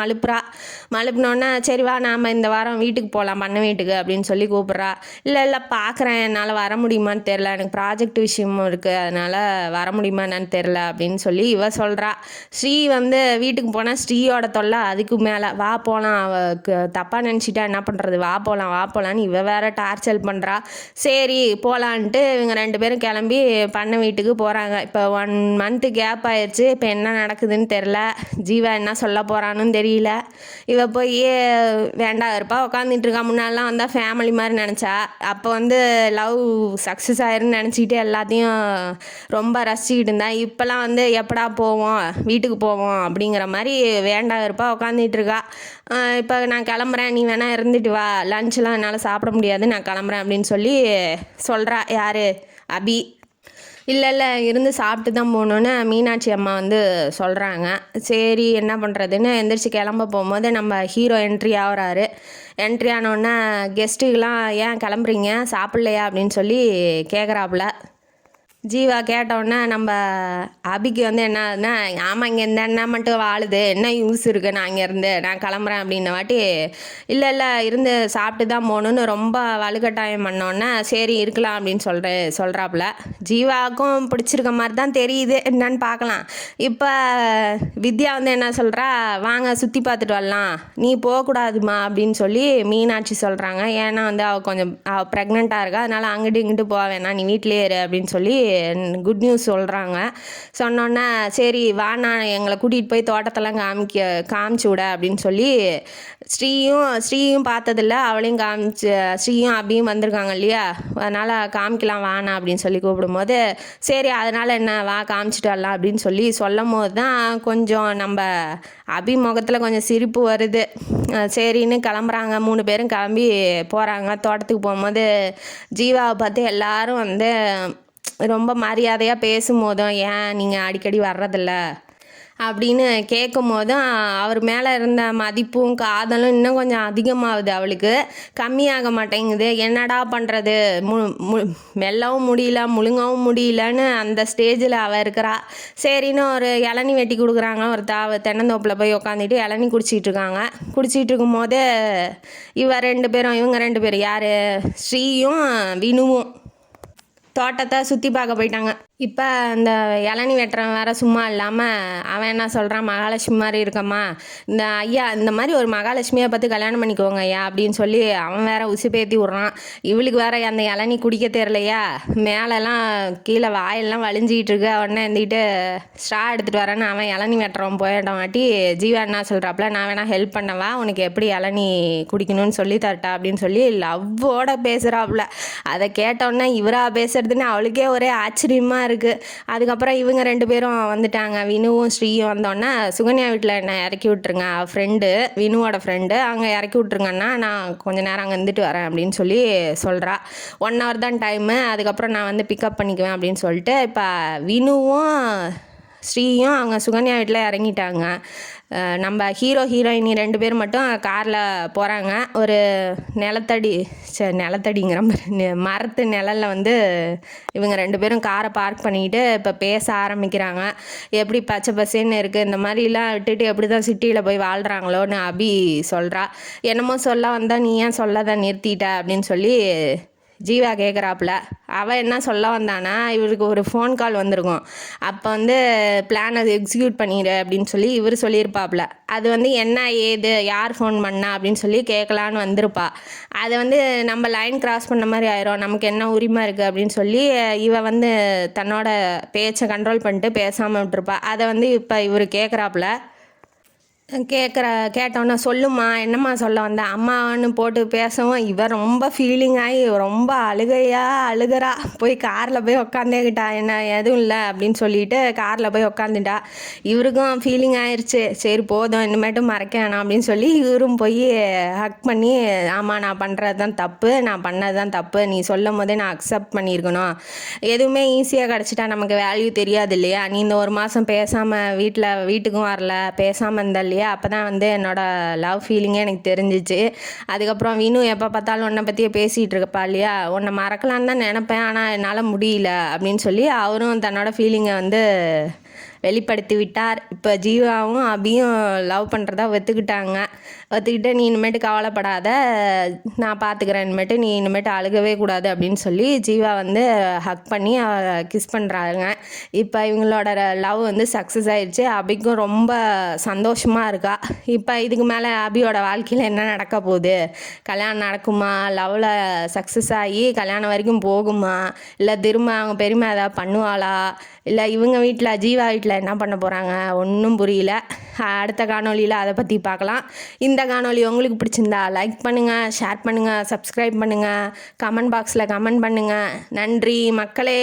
மழுப்புனோன்னே சரி வா நாம் இந்த வாரம் வீட்டுக்கு போகலாம், பண்ண வீட்டுக்கு அப்படின்னு சொல்லி கூப்பிட்றா. இல்லை இல்லை பார்க்குறேன், என்னால் வர முடியுமான்னு தெரில, எனக்கு ப்ராஜெக்ட் விஷயமும் இருக்குது, அதனால் வர முடியுமா என்னன்னு தெரில அப்படின்னு சொல்லி இவ சொல்கிறா. ஸ்ரீ வந்து வீட்டுக்கு போனால் ஸ்ரீயோட தொல்லை அதுக்கு மேலே, வா போகலாம், அவளுக்கு தப்பாக நினச்சிட்டா என்ன பண்ணுறது, வா போகலான்னு இவ வேற டார்ச்சர் பண்ணுறா. சரி போகலான்ட்டு இவங்க 2 பேரும் கிளம்பி பண்ண வீட்டுக்கு போகிறாங்க. இப்போ 1 மந்த்து கேப் ஆயிடுச்சு. இப்போ என்ன நடக்குதுன்னு தெரில, ஜீவா என்ன சொல்ல போகிறான்னு தெரியல. இவ போய் வேண்டாம் இருப்பா உட்காந்துட்டு இருக்கா. முன்னாடிலாம் வந்தால் ஃபேமிலி மாதிரி நினச்சா, அப்போ வந்து லவ் சக்ஸஸ் ஆயிருன்னு நினச்சிக்கிட்டு எல்லாத்தையும் ரொம்ப ரசிச்சுக்கிட்டு இருந்தா. இப்போலாம் வந்து எப்படா போவோம், வீட்டுக்கு போவோம் அப்படிங்கிற மாதிரி வேண்டாம் இருப்பா உட்காந்துட்டு இருக்கா. இப்போ நான் கிளம்புறேன், நீ வேணா இருந்துட்டு வா, லஞ்செலாம் என்னால் சாப்பிட முடியாது, நான் கிளம்புறேன் அப்படின்னு சொல்லி சொல்கிறா. யார்? அபி. இல்லை இல்லை இருந்து சாப்பிட்டு தான் போகணுன்னு மீனாட்சி அம்மா வந்து சொல்கிறாங்க. சரி என்ன பண்ணுறதுன்னு எந்திரிச்சு கிளம்ப போகும்போது நம்ம ஹீரோ என்ட்ரி ஆகிறாரு. என்ட்ரி ஆனோடனே கெஸ்ட்டுக்கெலாம் ஏன் கிளம்புறீங்க, சாப்பிட்லையா அப்படின்னு சொல்லி கேட்குறாப்புல. ஜீவா கேட்டோடனே நம்ம அபிக்கு வந்து என்னன்னா, ஆமாம் இங்கே இந்த என்ன மட்டும் வாழுது, என்ன யூஸ் இருக்குது, நான் இங்கேருந்து நான் கிளம்புறேன் அப்படின்ன வாட்டி, இல்லை இல்லை இருந்து சாப்பிட்டு தான் போகணுன்னு ரொம்ப வலுக்கட்டாயம் பண்ணோன்னே சரி இருக்கலாம் அப்படின்னு சொல்கிறாப்புல. ஜீவாவுக்கும் பிடிச்சிருக்க மாதிரி தான் தெரியுது, என்னன்னு பார்க்கலாம். இப்போ வித்யா வந்து என்ன சொல்கிறா, வாங்க சுற்றி பார்த்துட்டு வரலாம், நீ போகக்கூடாதுமா அப்படின்னு சொல்லி மீனாட்சி சொல்கிறாங்க. ஏன்னா வந்து அவள் ப்ரெக்னெண்ட்டாக இருக்கா, அதனால் அங்கிட்டு இங்கிட்டு போக வேணாம், நீ வீட்டிலே இரு அப்படின்னு சொல்லி குட் நியூஸ் சொல்கிறாங்க. சொன்னோன்னே சரி வாண்ணா எங்களை கூட்டிகிட்டு போய் தோட்டத்தெல்லாம் காமிச்சு விட அப்படின்னு சொல்லி ஸ்ரீயும் பார்த்ததில்ல, அவளையும் ஸ்ரீயும் அபியும் வந்திருக்காங்க இல்லையா, அதனால் காமிக்கலாம் வாண்ணா அப்படின்னு சொல்லி கூப்பிடும்போது சரி அதனால் என்ன வா காமிச்சிட்டு வரலாம் அப்படின்னு சொல்லி சொல்லும் போது தான் கொஞ்சம் நம்ம அபி முகத்தில் கொஞ்சம் சிரிப்பு வருது. சரின்னு கிளம்புறாங்க. 3 பேரும் கிளம்பி போகிறாங்க. தோட்டத்துக்கு போகும்போது ஜீவாவை பார்த்து எல்லாரும் வந்து ரொம்ப மரியாதையாக பேசும்போதும், ஏன் நீங்கள் அடிக்கடி வர்றதில்ல அப்படின்னு கேட்கும் போதும் அவர் மேலே இருந்த மதிப்பும் காதலும் இன்னும் கொஞ்சம் அதிகமாகுது. அவளுக்கு கம்மியாக மாட்டேங்குது. என்னடா பண்ணுறது, மெல்லவும் முடியல முழுங்கவும் முடியலன்னு அந்த ஸ்டேஜில் அவள் இருக்கிறா. சரின்னு ஒரு இளநி வெட்டி கொடுக்குறாங்க. ஒரு தென்னந்தோப்பில் போய் உட்காந்துட்டு இளநி குடிச்சிட்டு இருக்காங்க. குடிச்சிட்டு இருக்கும்போது இவங்க 2 பேரும் யார், ஸ்ரீயும் வினுவும் தோட்டத்தை சுற்றி பார்க்க போயிட்டாங்க. இப்போ அந்த இளநி வெட்டுறவன் வேறு சும்மா இல்லாமல் அவன் என்ன சொல்கிறான், மகாலட்சுமி மாதிரி இருக்கம்மா, இந்த ஐயா இந்த மாதிரி ஒரு மகாலட்சுமியை பார்த்து கல்யாணம் பண்ணிக்கோங்க ஐயா அப்படின்னு சொல்லி அவன் வேற உசுப்பேற்றி விட்றான். இவளுக்கு வேற அந்த இளநி குடிக்க தெரியலையா, மேலெல்லாம் கீழே வாயெல்லாம் வலிஞ்சிக்கிட்டு இருக்கு. உடனே இருந்துக்கிட்டு ஸ்ட்ரா எடுத்துகிட்டு வரேன்னு அவன் இளநி வெட்டுறவன் போயிட்டான். வாட்டி ஜீவா என்ன சொல்கிறாப்புல, நான் வேணா ஹெல்ப் பண்ணவா, உனக்கு எப்படி இளநி குடிக்கணும்னு சொல்லி தரட்டா அப்படின்னு சொல்லி லவ்வோட பேசுகிறாப்புல. அதை கேட்டோன்னே இவரா பேசுறதுன்னு அவளுக்கே ஒரே ஆச்சரியமாக இருக்குது. அதுக்கப்புறம் இவங்க 2 பேரும் வந்துட்டாங்க. வினுவும் ஸ்ரீயும் வந்தோடனே சுகன்யா வீட்டில் என்னை இறக்கி விட்டுருங்க, ஃப்ரெண்டு வினுவோட ஃப்ரெண்டு, அங்கே இறக்கி விட்ருங்கன்னா நான் கொஞ்சம் நேரம் அங்கே இருந்துட்டு வரேன் அப்படின்னு சொல்லி சொல்கிறா. 1 hour தான் டைமு, அதுக்கப்புறம் நான் வந்து பிக்கப் பண்ணிக்குவேன் அப்படின்னு சொல்லிட்டு இப்போ வினுவும் ஸ்ரீயும் அவங்க சுகன்யா வீட்டில் இறங்கிட்டாங்க. நம்ம ஹீரோயினி 2 பேர் மட்டும் காரில் போகிறாங்க. ஒரு நிலத்தடிங்கிற மாதிரி மரத்து நிழலில் வந்து இவங்க 2 பேரும் காரை பார்க் பண்ணிக்கிட்டு இப்போ பேச ஆரம்பிக்கிறாங்க. எப்படி பச்சை பசேன்னு இருக்குது, இந்த மாதிரிலாம் விட்டுட்டு எப்படி தான் சிட்டியில் போய் வாழ்கிறாங்களோன்னு அபி சொல்கிறா. என்னமோ சொல்ல வந்தால் நீ ஏன் சொல்லதை நிறுத்திட்ட அப்படின்னு சொல்லி ஜீவா கேட்குறாப்புல. அவள் என்ன சொல்ல வந்தானா, இவருக்கு ஒரு ஃபோன் கால் வந்திருக்கும். அப்போ வந்து பிளான் அது எக்ஸிக்யூட் பண்ணிடு அப்படின்னு சொல்லி இவர் சொல்லியிருப்பாப்புல. அது வந்து என்ன ஏது யார் ஃபோன் பண்ணா அப்படின்னு சொல்லி கேட்கலான்னு வந்திருப்பா. அதை வந்து நம்ம லைன் கிராஸ் பண்ண மாதிரி ஆயிரும், நமக்கு என்ன உரிமை இருக்குது அப்படின்னு சொல்லி இவ வந்து தன்னோட பேச்சை கண்ட்ரோல் பண்ணிட்டு பேசாமல் விட்டுருப்பா. அதை வந்து இப்போ இவர் கேட்குறாப்புல. கேட்டோன்னே சொல்லுமா என்னம்மா சொல்ல வந்தேன் அம்மான்னு போட்டு பேசவும் இவன் ரொம்ப ஃபீலிங் ஆகி ரொம்ப அழுகிறா. போய் காரில் போய் உக்காந்துக்கிட்டா, என்ன எதுவும் இல்லை அப்படின்னு சொல்லிட்டு காரில் போய் உக்காந்துட்டா. இவருக்கும் ஃபீலிங் ஆயிடுச்சு. சரி போதும் இனிமேட்டும் மறைக்க வேணாம் அப்படின்னு சொல்லி இவரும் போய் ஹக் பண்ணி, ஆமாம் நான் பண்ணுறது தான் தப்பு, நான் பண்ணது தான் தப்பு, நீ சொல்லும் போதே நான் அக்செப்ட் பண்ணியிருக்கணும். எதுவுமே ஈஸியாக கிடச்சிட்டா நமக்கு வேல்யூ தெரியாது இல்லையா, நீ இந்த 1 மாதம் பேசாமல் வீட்டுக்கும் வரல, பேசாமல் இருந்தா இல்லையா, இல்லையா, அப்போ தான் வந்து என்னோடய லவ் ஃபீலிங்கே எனக்கு தெரிஞ்சிச்சு. அதுக்கப்புறம் வினு எப்போ பார்த்தாலும் உன்னை பற்றியே பேசிகிட்டு இருக்கப்பா இல்லையா, உன்னை மறக்கலான்னு தான் நினப்பேன், ஆனால் என்னால் முடியல அப்படின்னு சொல்லி அவரும் தன்னோட ஃபீலிங்கை வந்து வெளிப்படுத்தி விட்டார். இப்போ ஜீவாவும் அபியும் லவ் பண்ணுறதா ஒத்துக்கிட்டு நீ இனிமேட்டு கவலைப்படாத, நான் பார்த்துக்கிறேன், இனிமேட்டு நீ இனிமேட்டு அழுகவே கூடாது அப்படின்னு சொல்லி ஜீவா வந்து ஹக் பண்ணி கிஸ் பண்ணுறாங்க. இப்போ இவங்களோட லவ் வந்து சக்ஸஸ் ஆயிடுச்சு. அபிக்கும் ரொம்ப சந்தோஷமாக இருக்கா. இப்போ இதுக்கு மேலே அபியோட வாழ்க்கையில் என்ன நடக்க போகுது, கல்யாணம் நடக்குமா, லவ்வில் சக்ஸஸ் ஆகி கல்யாணம் வரைக்கும் போகுமா, இல்லை திரும்ப அவங்க பெரியம்மா ஏதாவது பண்ணுவாளா, இல்லை இவங்க வீட்டில் ஜீவா வீட்டில் என்ன பண்ண போகிறாங்க, ஒன்றும் புரியல. அடுத்த காணொலியில் அதை பற்றி பார்க்கலாம். இந்த காணொலி உங்களுக்கு பிடிச்சிருந்தா லைக் பண்ணுங்கள், ஷேர் பண்ணுங்கள், சப்ஸ்கிரைப் பண்ணுங்கள், கமெண்ட் பாக்ஸில் கமெண்ட் பண்ணுங்கள். நன்றி மக்களே.